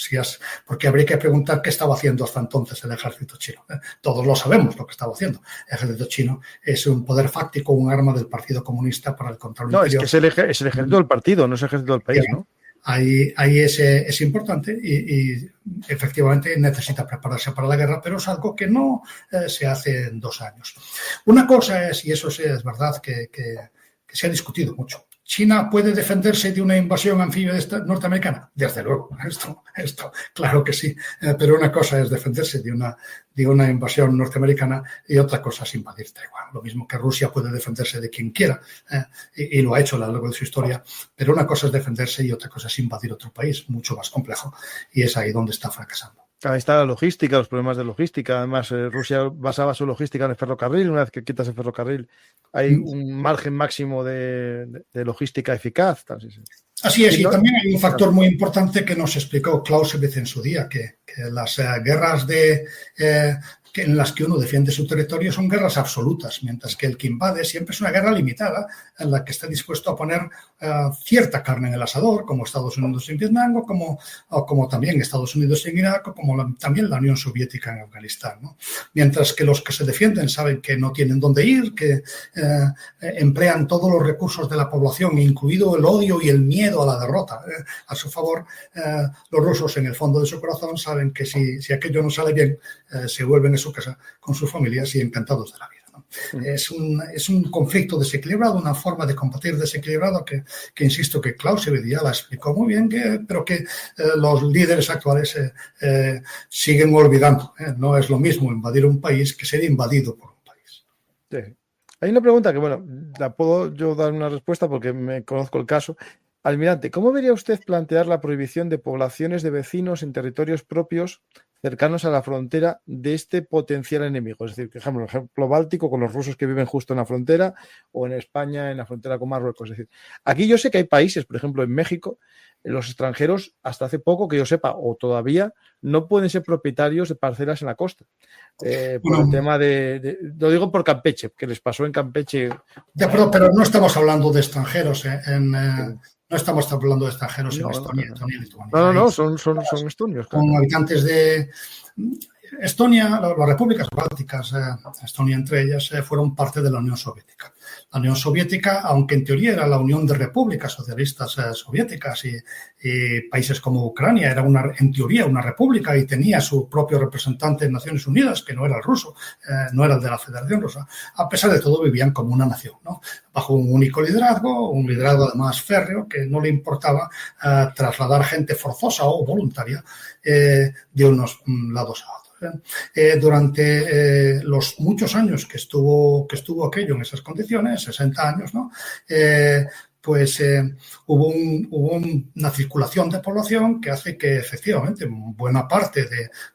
porque habría que preguntar qué estaba haciendo hasta entonces el ejército chino. Todos lo sabemos lo que estaba haciendo. El ejército chino es un poder fáctico, un arma del Partido Comunista para el control interior. No, es que es el ejército del partido, no es el ejército del país, ¿no? Ahí es importante y efectivamente necesita prepararse para la guerra, pero es algo que no se hace en 2 años. Una cosa es, y eso sí es verdad, que se ha discutido mucho. ¿China puede defenderse de una invasión anfibia norteamericana? Desde luego, esto claro que sí. Pero una cosa es defenderse de una invasión norteamericana y otra cosa es invadir Taiwán. Lo mismo que Rusia puede defenderse de quien quiera y lo ha hecho a lo largo de su historia. Pero una cosa es defenderse y otra cosa es invadir otro país, mucho más complejo. Y es ahí donde está fracasando. Ahí está la logística, los problemas de logística. Además, Rusia basaba su logística en el ferrocarril. Una vez que quitas el ferrocarril, hay un margen máximo de logística eficaz. Así es, y también hay un factor muy importante que nos explicó Clausewitz en su día, que las guerras en las que uno defiende su territorio son guerras absolutas, mientras que el que invade siempre es una guerra limitada en la que está dispuesto a poner cierta carne en el asador, como Estados Unidos en Vietnam, o como también Estados Unidos en Irak, o como también la Unión Soviética en Afganistán, ¿no? Mientras que los que se defienden saben que no tienen dónde ir, que emplean todos los recursos de la población, incluido el odio y el miedo a la derrota, a su favor. Los rusos en el fondo de su corazón saben que si aquello no sale bien, se vuelven a su casa con sus familias y encantados de la vida, ¿no? Es un conflicto desequilibrado, una forma de combatir desequilibrado que insisto que Clausewitz ya la explicó muy bien, pero que los líderes actuales siguen olvidando. No es lo mismo invadir un país que ser invadido por un país. Sí. Hay una pregunta que, bueno, la puedo yo dar una respuesta porque me conozco el caso. Almirante, ¿cómo vería usted plantear la prohibición de poblaciones de vecinos en territorios propios cercanos a la frontera de este potencial enemigo? Es decir, por ejemplo, báltico con los rusos que viven justo en la frontera, o en España en la frontera con Marruecos. Es decir, aquí yo sé que hay países, por ejemplo, en México, los extranjeros, hasta hace poco que yo sepa, o todavía, no pueden ser propietarios de parcelas en la costa. Por el tema lo digo por Campeche, que les pasó en Campeche. De acuerdo, pero no estamos hablando de extranjeros. No estamos hablando de extranjeros en Estonia, Lituania. No, son estonios. Claro. Con habitantes de Estonia, las repúblicas bálticas, Estonia entre ellas, fueron parte de la Unión Soviética. La Unión Soviética, aunque en teoría era la Unión de Repúblicas Socialistas Soviéticas y países como Ucrania, era en teoría una república y tenía su propio representante en Naciones Unidas, que no era el ruso, no era el de la Federación Rusa. A pesar de todo, vivían como una nación, ¿no? bajo un único liderazgo, un liderazgo además férreo, que no le importaba trasladar gente forzosa o voluntaria de unos lados a otros. Durante los muchos años que estuvo aquello en esas condiciones, 60 años, ¿no? Hubo una circulación de población que hace que efectivamente buena parte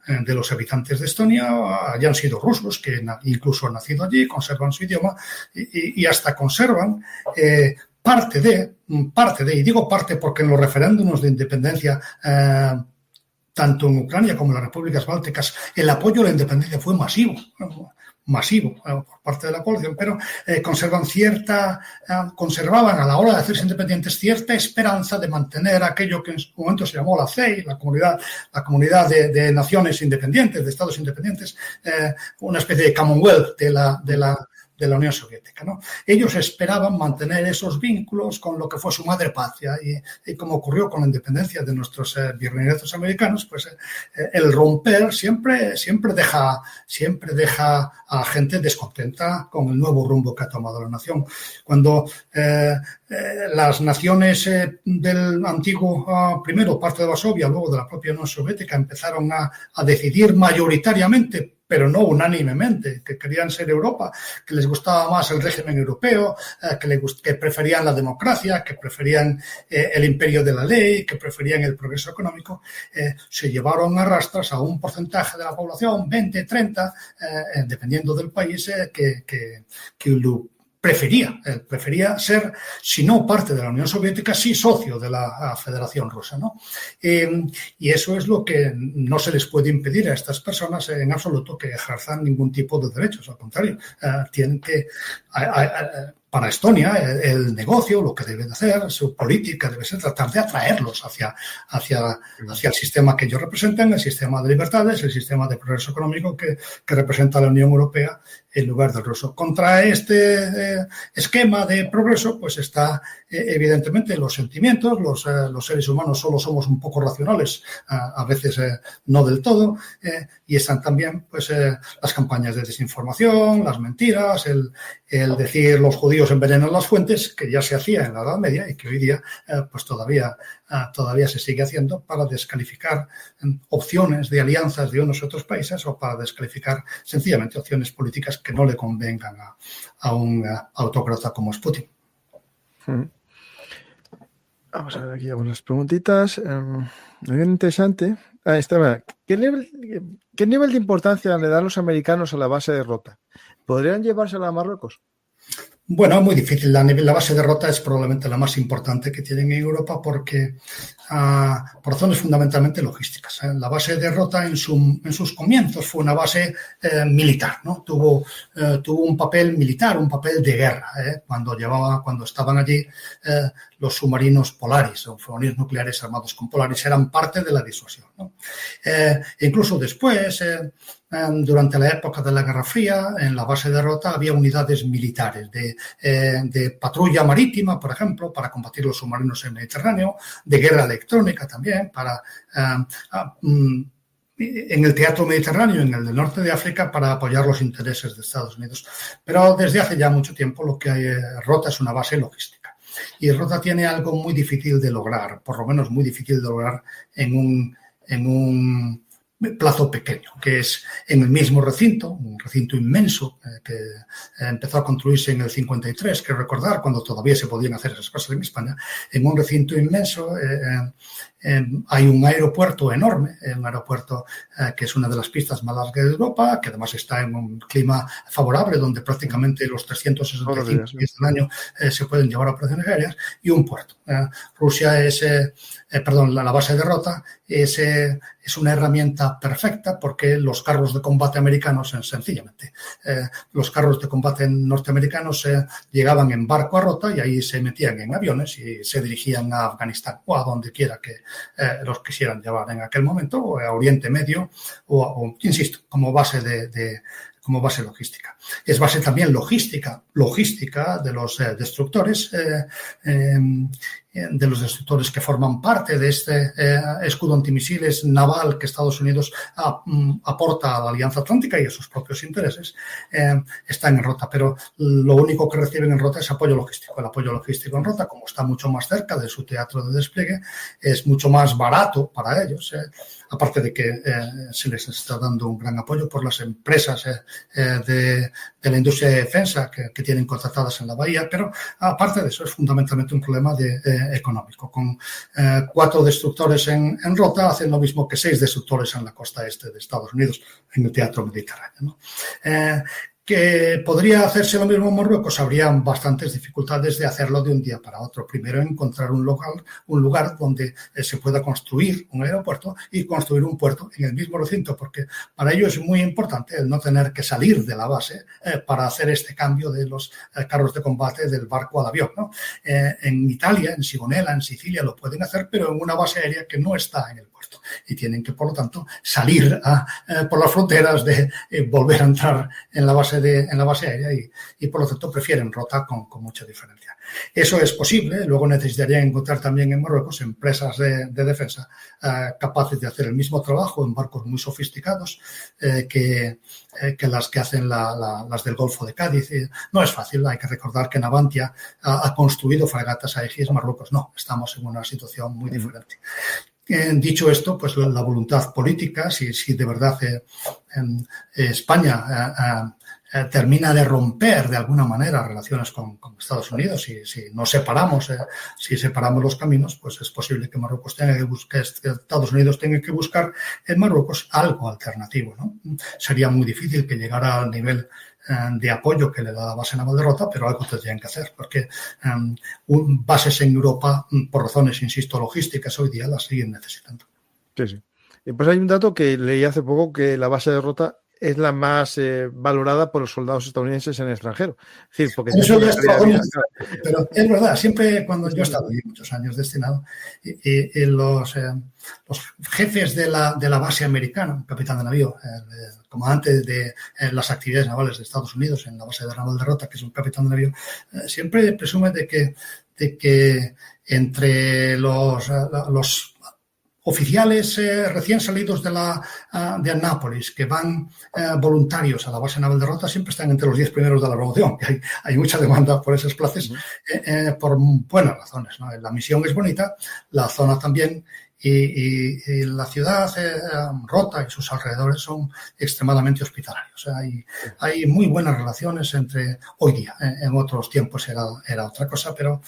de los habitantes de Estonia hayan sido rusos, que incluso han nacido allí, conservan su idioma y hasta conservan parte de, y digo parte porque en los referéndums de independencia tanto en Ucrania como en las repúblicas bálticas, el apoyo a la independencia fue masivo por parte de la población, pero conservaban a la hora de hacerse independientes cierta esperanza de mantener aquello que en su momento se llamó la CEI, la comunidad de naciones independientes, de estados independientes, una especie de Commonwealth de la Unión Soviética, ¿no? Ellos esperaban mantener esos vínculos con lo que fue su madre patria y como ocurrió con la independencia de nuestros virreinatos americanos, pues el romper siempre deja a gente descontenta con el nuevo rumbo que ha tomado la nación. Cuando las naciones del antiguo, primero parte de Varsovia, luego de la propia Unión Soviética, empezaron a decidir mayoritariamente, pero no unánimemente, que querían ser Europa, que les gustaba más el régimen europeo, que preferían la democracia, que preferían el imperio de la ley, que preferían el progreso económico, se llevaron a rastras a un porcentaje de la población, 20, 30, dependiendo del país, que lo prefería ser, si no parte de la Unión Soviética, sí socio de la Federación Rusa, ¿no? Y eso es lo que no se les puede impedir a estas personas en absoluto, que ejerzan ningún tipo de derechos. Al contrario, tienen que... Para Estonia, el negocio, lo que debe de hacer, su política debe ser tratar de atraerlos hacia el sistema que ellos representan, el sistema de libertades, el sistema de progreso económico que representa la Unión Europea en lugar del ruso. Contra este esquema de progreso, pues está evidentemente los sentimientos. Los seres humanos solo somos un poco racionales, a veces no del todo, y están también pues las campañas de desinformación, las mentiras, el decir los judíos envenenan las fuentes, que ya se hacía en la Edad Media y que hoy día pues todavía se sigue haciendo para descalificar opciones de alianzas de unos y otros países, o para descalificar sencillamente opciones políticas que no le convengan a un autócrata como es Putin. Vamos a ver aquí algunas preguntitas. Muy interesante. ¿Qué nivel de importancia le dan los americanos a la base de Rota? ¿Podrían llevársela a Marruecos? Bueno, muy difícil. La base de Rota es probablemente la más importante que tienen en Europa porque por razones fundamentalmente logísticas. La base de Rota en sus comienzos fue una base militar, ¿no? Tuvo un papel militar, un papel de guerra, cuando estaban allí los submarinos Polaris o submarinos nucleares armados con Polaris eran parte de la disuasión, ¿no? Incluso después, durante la época de la Guerra Fría, en la base de Rota había unidades militares de patrulla marítima, por ejemplo, para combatir los submarinos en el Mediterráneo, de guerra electrónica también, en el teatro mediterráneo, en el del norte de África, para apoyar los intereses de Estados Unidos. Pero desde hace ya mucho tiempo lo que hay, Rota es una base logística. Y Rota tiene algo muy difícil de lograr, por lo menos muy difícil de lograr en un plazo pequeño, que es en el mismo recinto, un recinto inmenso que empezó a construirse en el 53, que recordar, cuando todavía se podían hacer esas cosas en España. En un recinto inmenso hay un aeropuerto enorme, un aeropuerto que es una de las pistas más largas de Europa, que además está en un clima favorable, donde prácticamente los 365 días del año se pueden llevar operaciones aéreas, y un puerto. Rusia es, la base de Rota es una herramienta perfecta porque los carros de combate americanos, sencillamente, los carros de combate norteamericanos llegaban en barco a Rota y ahí se metían en aviones y se dirigían a Afganistán o a donde quiera que los quisieran llevar en aquel momento, o a Oriente Medio, o insisto, como base como base logística. Es base también logística de los destructores de los destructores que forman parte de este escudo antimisiles naval que Estados Unidos aporta a la Alianza Atlántica y a sus propios intereses, están en Rota. Pero lo único que reciben en Rota es apoyo logístico. El apoyo logístico en Rota, como está mucho más cerca de su teatro de despliegue, es mucho más barato para ellos, aparte de que se les está dando un gran apoyo por las empresas de la industria de defensa que tienen contratadas en la bahía, pero aparte de eso es fundamentalmente un problema económico. Con 4 destructores en Rota hacen lo mismo que 6 destructores en la costa este de Estados Unidos, en el teatro mediterráneo, ¿no? Que podría hacerse lo mismo en Marruecos, habría bastantes dificultades de hacerlo de un día para otro. Primero, encontrar un lugar donde se pueda construir un aeropuerto y construir un puerto en el mismo recinto, porque para ello es muy importante el no tener que salir de la base para hacer este cambio de los carros de combate del barco al avión, ¿no? En Italia, en Sigonella, en Sicilia lo pueden hacer, pero en una base aérea que no está en el puerto y tienen que, por lo tanto, salir por las fronteras de volver a entrar en la base aérea y por lo tanto prefieren Rota con mucha diferencia. Eso es posible. Luego necesitarían encontrar también en Marruecos empresas de defensa capaces de hacer el mismo trabajo en barcos muy sofisticados que las que hacen las del Golfo de Cádiz. No es fácil. Hay que recordar que Navantia ha construido fragatas Aegis. Marruecos no. Estamos en una situación muy diferente. Dicho esto, pues la voluntad política, si de verdad España termina de romper de alguna manera relaciones con Estados Unidos, si nos separamos, si separamos los caminos, pues es posible que Marruecos tenga que buscar, que Estados Unidos tenga que buscar en Marruecos algo alternativo, ¿no? Sería muy difícil que llegara al nivel de apoyo que le da la base naval de Rota, pero algo tendrían que hacer, porque bases en Europa, por razones, insisto, logísticas, hoy día las siguen necesitando. Sí. Pues hay un dato que leí hace poco, que la base de Rota es la más valorada por los soldados estadounidenses en el extranjero. Es decir, porque eso ya pero es verdad, siempre cuando yo he estado allí muchos años destinado, y los jefes de la base americana, capitán de navío, comandante de las actividades navales de Estados Unidos en la base de naval de Rota, que es un capitán de navío, siempre presume de que entre los oficiales recién salidos de Annápolis que van voluntarios a la base naval de Rota siempre están entre los 10 primeros de la promoción. Hay mucha demanda por esas plazas por buenas razones, ¿no? La misión es bonita, la zona también, y la ciudad Rota y sus alrededores son extremadamente hospitalarios. Hay muy buenas relaciones entre hoy día. En otros tiempos era otra cosa, pero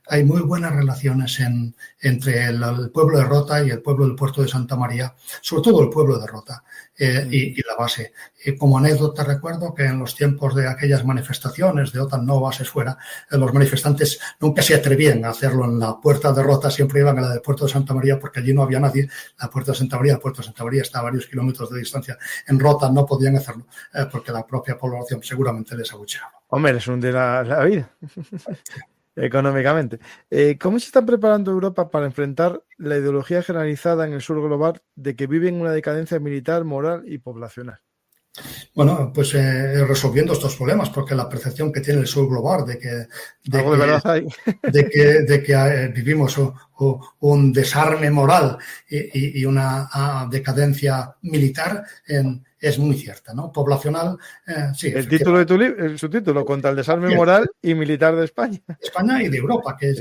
hay muy buenas relaciones entre el pueblo de Rota y el pueblo del puerto de Santa María, sobre todo el pueblo de Rota y la base. Como anécdota recuerdo que en los tiempos de aquellas manifestaciones de OTAN no bases fuera, los manifestantes nunca se atrevían a hacerlo en la puerta de Rota, siempre iban a la del puerto de Santa María porque allí no había nadie. El puerto de Santa María está a varios kilómetros de distancia. En Rota no podían hacerlo porque la propia población seguramente les abucheaba. Hombre, es un de la vida. Económicamente. ¿Cómo se está preparando Europa para enfrentar la ideología generalizada en el sur global de que vive en una decadencia militar, moral y poblacional? Bueno, pues resolviendo estos problemas, porque la percepción que tiene el sur global de que vivimos un desarme moral y una decadencia militar es muy cierta, ¿no? Poblacional, sí. El título de tu libro, su título, contra el desarme moral y militar de España. España y de Europa, que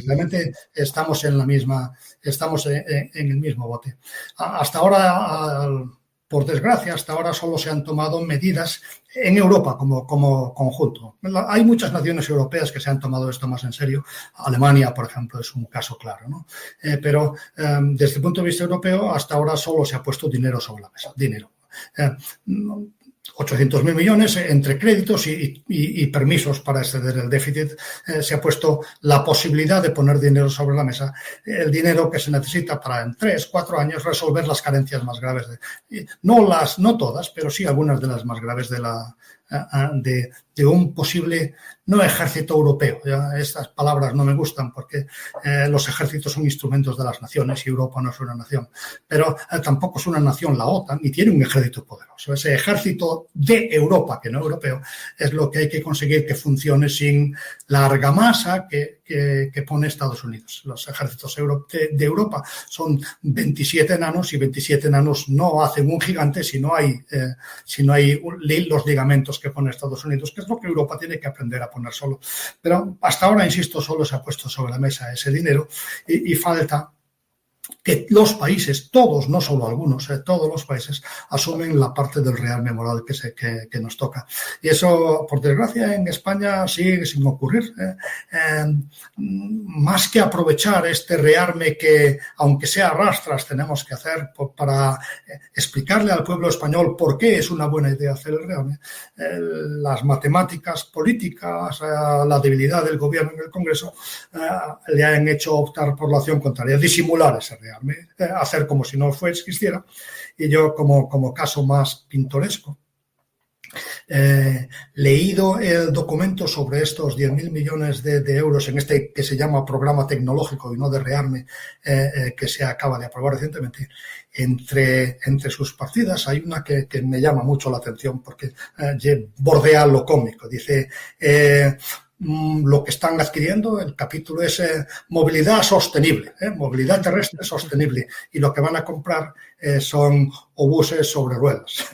realmente estamos en el mismo bote. Hasta ahora, por desgracia, hasta ahora solo se han tomado medidas en Europa como conjunto. Hay muchas naciones europeas que se han tomado esto más en serio. Alemania, por ejemplo, es un caso claro, ¿no? Pero desde el punto de vista europeo, hasta ahora solo se ha puesto dinero sobre la mesa. Dinero. 800.000 millones entre créditos y permisos para exceder el déficit. Se ha puesto la posibilidad de poner dinero sobre la mesa, el dinero que se necesita para en 3-4 años resolver las carencias más graves, no todas, pero sí algunas de las más graves de un posible no ejército europeo. Ya, estas palabras no me gustan porque los ejércitos son instrumentos de las naciones y Europa no es una nación, pero tampoco es una nación la OTAN ni tiene un ejército poderoso. Ese ejército de Europa, que no europeo, es lo que hay que conseguir que funcione sin la argamasa que que pone Estados Unidos. Los ejércitos de Europa son 27 enanos y 27 enanos no hacen un gigante si no hay los ligamentos que pone Estados Unidos, que es lo que Europa tiene que aprender a poner solo. Pero hasta ahora, insisto, solo se ha puesto sobre la mesa ese dinero y falta que los países, todos, no solo algunos, todos los países asumen la parte del rearme moral que nos toca. Y eso, por desgracia, en España sigue sin ocurrir. Más que aprovechar este rearme que, aunque sea a rastras, tenemos que hacer para explicarle al pueblo español por qué es una buena idea hacer el rearme, las matemáticas políticas, la debilidad del gobierno en el Congreso, le han hecho optar por la acción contraria, disimular ese rearme, hacer como si no existiera. Y yo, como caso más pintoresco, leído el documento sobre estos 10.000 millones de euros en este que se llama programa tecnológico y no de rearme, que se acaba de aprobar recientemente, entre sus partidas hay una que me llama mucho la atención porque bordea lo cómico. Dice, lo que están adquiriendo, el capítulo es movilidad sostenible, movilidad terrestre sostenible, y lo que van a comprar son obuses sobre ruedas.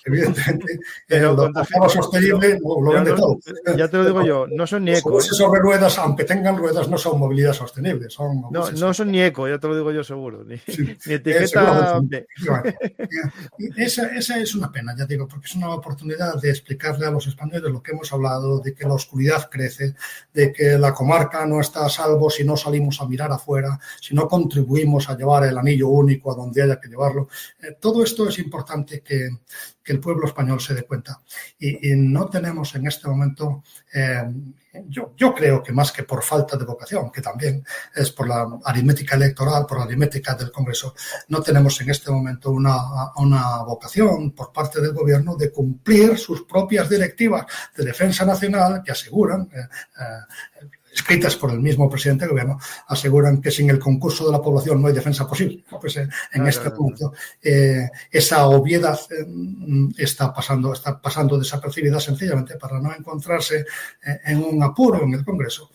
Evidentemente, lo sostenible lo vende todo. Ya te lo digo yo, no son ni eco. Los obuses sobre ruedas, aunque tengan ruedas, no son movilidad sostenible. No son ni eco, ya te lo digo yo seguro. Ni etiqueta. Esa es una pena, ya digo, porque es una oportunidad de explicarle a los españoles lo que hemos hablado, de que la oscuridad crece, de que la comarca no está a salvo si no salimos a mirar afuera, si no contribuimos a llevar el anillo único a donde haya que llevarlo. Todo esto es importante que el pueblo español se dé cuenta. Y no tenemos en este momento, yo creo que más que por falta de vocación, que también es por la aritmética electoral, por la aritmética del Congreso, no tenemos en este momento una vocación por parte del gobierno de cumplir sus propias directivas de defensa nacional que aseguran, escritas por el mismo presidente del gobierno, aseguran que sin el concurso de la población no hay defensa posible. Pues en este punto esa obviedad está pasando desapercibida sencillamente para no encontrarse en un apuro en el Congreso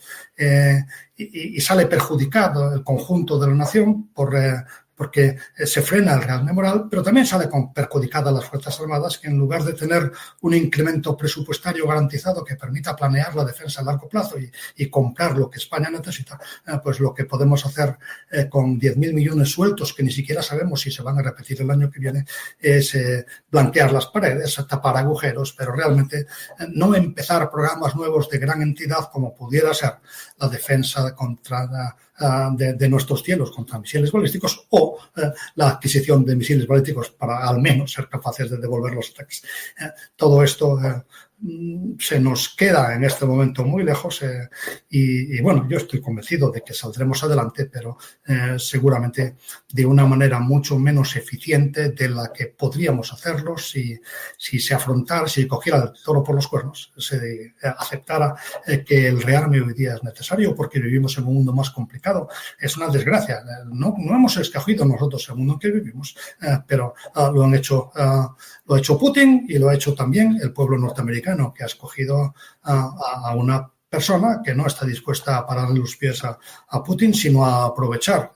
y sale perjudicado el conjunto de la nación porque se frena el rearme moral, pero también sale perjudicada las Fuerzas Armadas, que en lugar de tener un incremento presupuestario garantizado que permita planear la defensa a largo plazo y comprar lo que España necesita, pues lo que podemos hacer con 10.000 millones sueltos, que ni siquiera sabemos si se van a repetir el año que viene, es blanquear las paredes, tapar agujeros, pero realmente no empezar programas nuevos de gran entidad como pudiera ser la defensa de nuestros cielos contra misiles balísticos o la adquisición de misiles balísticos para al menos ser capaces de devolver los ataques. Todo esto se nos queda en este momento muy lejos y bueno, yo estoy convencido de que saldremos adelante, pero seguramente de una manera mucho menos eficiente de la que podríamos hacerlo si cogiera el toro por los cuernos, se aceptara que el rearme hoy día es necesario porque vivimos en un mundo más complicado. Es una desgracia. No hemos escogido nosotros el mundo en que vivimos, pero lo ha hecho Putin y lo ha hecho también el pueblo norteamericano, que ha escogido a una persona que no está dispuesta a pararle los pies a Putin, sino a aprovechar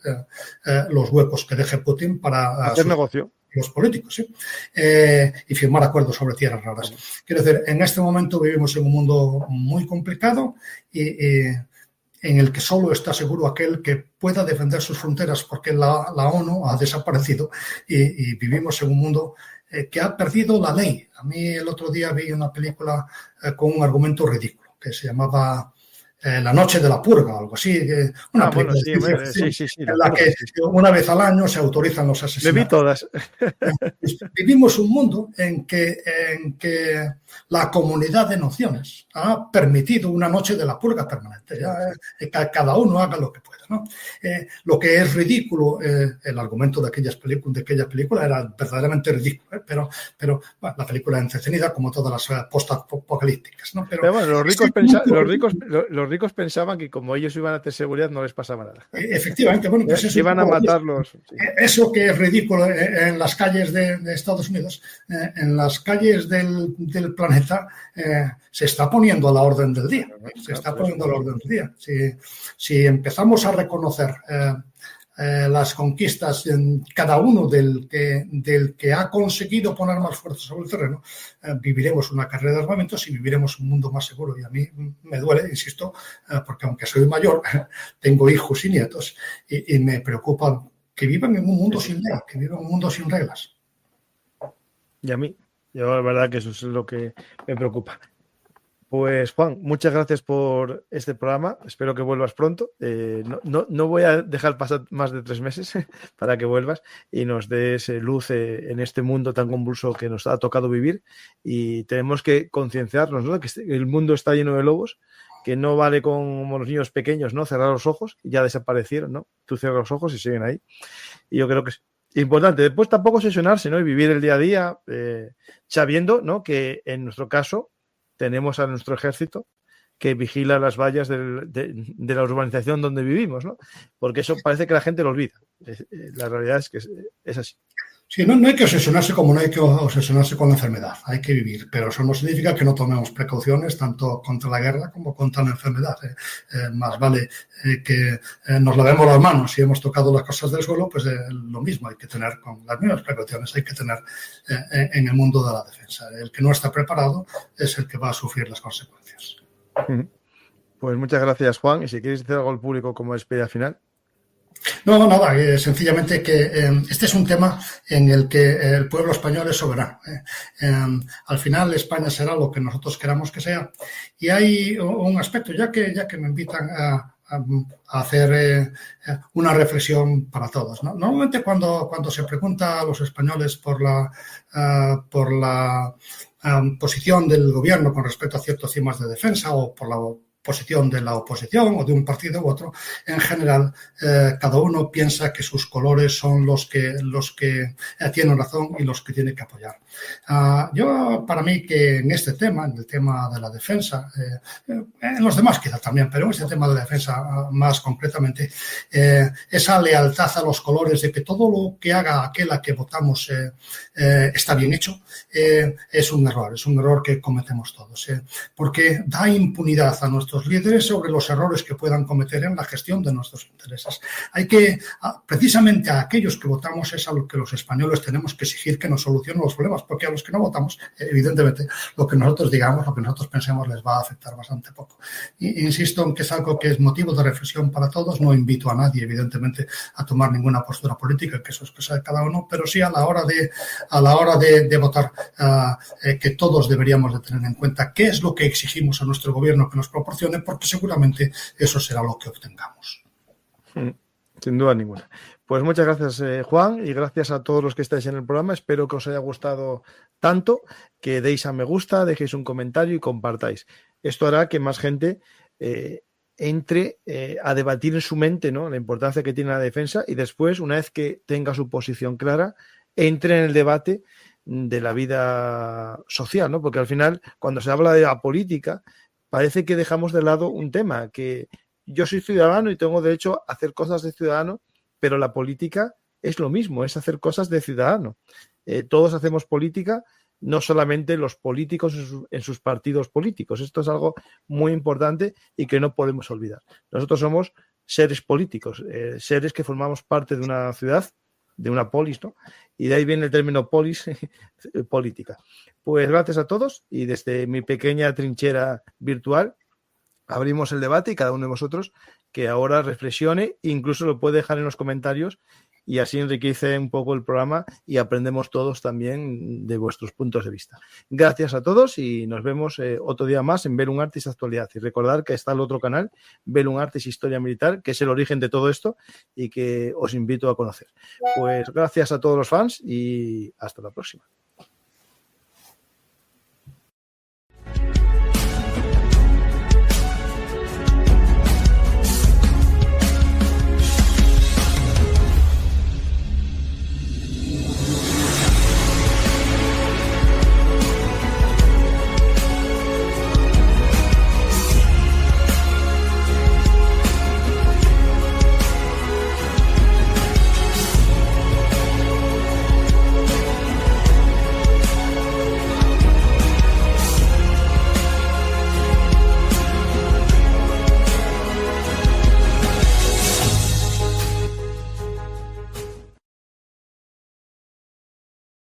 los huecos que deje Putin para hacer negocio. Los políticos, ¿sí? Y firmar acuerdos sobre tierras raras. Quiero decir, en este momento vivimos en un mundo muy complicado y en el que solo está seguro aquel que pueda defender sus fronteras, porque la ONU ha desaparecido y vivimos en un mundo que ha perdido la ley. A mí el otro día vi una película con un argumento ridículo que se llamaba La noche de la purga, algo así. Una película en la que una vez al año se autorizan los asesinatos. Me vi todas. Vivimos un mundo en que la comunidad de naciones ha permitido una noche de la purga permanente. Cada uno haga lo que pueda, ¿no? Lo que es ridículo, el argumento de aquella película era verdaderamente ridículo, pero bueno, la película entretenida como todas las post-apocalípticas, ¿no? Pero bueno, los ricos pensaban que como ellos iban a tener seguridad no les pasaba nada. Efectivamente, bueno, pues eso iban a matarlos. Sí. Eso que es ridículo en las calles de Estados Unidos, en las calles del planeta, se está poniendo a la orden del día. Se está poniendo a la orden del día. Si empezamos a reconocer las conquistas en cada uno del que ha conseguido poner más fuerza sobre el terreno, viviremos una carrera de armamentos y viviremos un mundo más seguro. Y a mí me duele, insisto, porque aunque soy mayor, tengo hijos y nietos y me preocupa que vivan en un mundo sin ley, que vivan en un mundo sin reglas. Y a mí, yo la verdad que eso es lo que me preocupa. Pues Juan, muchas gracias por este programa. Espero que vuelvas pronto. No voy a dejar pasar más de 3 meses para que vuelvas y nos des luz en este mundo tan convulso que nos ha tocado vivir. Y tenemos que concienciarnos, ¿no?, que el mundo está lleno de lobos, que no vale como los niños pequeños, ¿no?, cerrar los ojos, ya desaparecieron, ¿no? Tú cierras los ojos y siguen ahí. Y yo creo que es importante. Después tampoco obsesionarse, ¿no?, y vivir el día a día sabiendo, ¿no?, que en nuestro caso tenemos a nuestro ejército que vigila las vallas de la urbanización donde vivimos, ¿no? Porque eso parece que la gente lo olvida. La realidad es que es así. Sí, no hay que obsesionarse como no hay que obsesionarse con la enfermedad. Hay que vivir, pero eso no significa que no tomemos precauciones tanto contra la guerra como contra la enfermedad. Más vale que nos lavemos las manos si hemos tocado las cosas del suelo, pues lo mismo hay que tener con las mismas precauciones, hay que tener en el mundo de la defensa. El que no está preparado es el que va a sufrir las consecuencias. Pues muchas gracias, Juan. Y si quieres decir algo al público como despedida final. No, nada, sencillamente que este es un tema en el que el pueblo español es soberano. Al final España será lo que nosotros queramos que sea. Y hay un aspecto, ya que me invitan a hacer una reflexión para todos, ¿no? Normalmente cuando se pregunta a los españoles por la posición del gobierno con respecto a ciertos temas de defensa o por la posición de la oposición o de un partido u otro, en general cada uno piensa que sus colores son los que tienen razón y los que tiene que apoyar. Para mí que en este tema, en el tema de la defensa, en los demás quizá también, pero en este tema de la defensa más concretamente, esa lealtad a los colores de que todo lo que haga aquel a que votamos está bien hecho, es un error que cometemos todos, porque da impunidad a nuestros líderes sobre los errores que puedan cometer en la gestión de nuestros intereses. Hay que, precisamente a aquellos que votamos es a lo que los españoles tenemos que exigir que nos solucionen los problemas, porque a los que no votamos, evidentemente, lo que nosotros digamos, lo que nosotros pensemos les va a afectar bastante poco. Insisto en que es algo que es motivo de reflexión para todos. No invito a nadie, evidentemente, a tomar ninguna postura política, que eso es cosa de cada uno, pero sí a la hora de votar, que todos deberíamos de tener en cuenta qué es lo que exigimos a nuestro gobierno que nos proporcione, porque seguramente eso será lo que obtengamos. Sin duda ninguna. Pues muchas gracias, Juan, y gracias a todos los que estáis en el programa. Espero que os haya gustado tanto, que deis a me gusta, dejéis un comentario y compartáis. Esto hará que más gente entre a debatir en su mente, ¿no?, la importancia que tiene la defensa, y después, una vez que tenga su posición clara, entre en el debate de la vida social, ¿no? Porque al final, cuando se habla de la política, parece que dejamos de lado un tema, que yo soy ciudadano y tengo derecho a hacer cosas de ciudadano, pero la política es lo mismo, es hacer cosas de ciudadano. Todos hacemos política, no solamente los políticos en sus partidos políticos. Esto es algo muy importante y que no podemos olvidar. Nosotros somos seres políticos, seres que formamos parte de una ciudad, de una polis, ¿no? Y de ahí viene el término polis, política. Pues gracias a todos, y desde mi pequeña trinchera virtual abrimos el debate, y cada uno de vosotros que ahora reflexione, incluso lo puede dejar en los comentarios, y así enriquece un poco el programa y aprendemos todos también de vuestros puntos de vista. Gracias a todos y nos vemos otro día más en Velum Artis Actualidad. Y recordar que está el otro canal, Velum Artis Historia Militar, que es el origen de todo esto y que os invito a conocer. Pues gracias a todos los fans y hasta la próxima.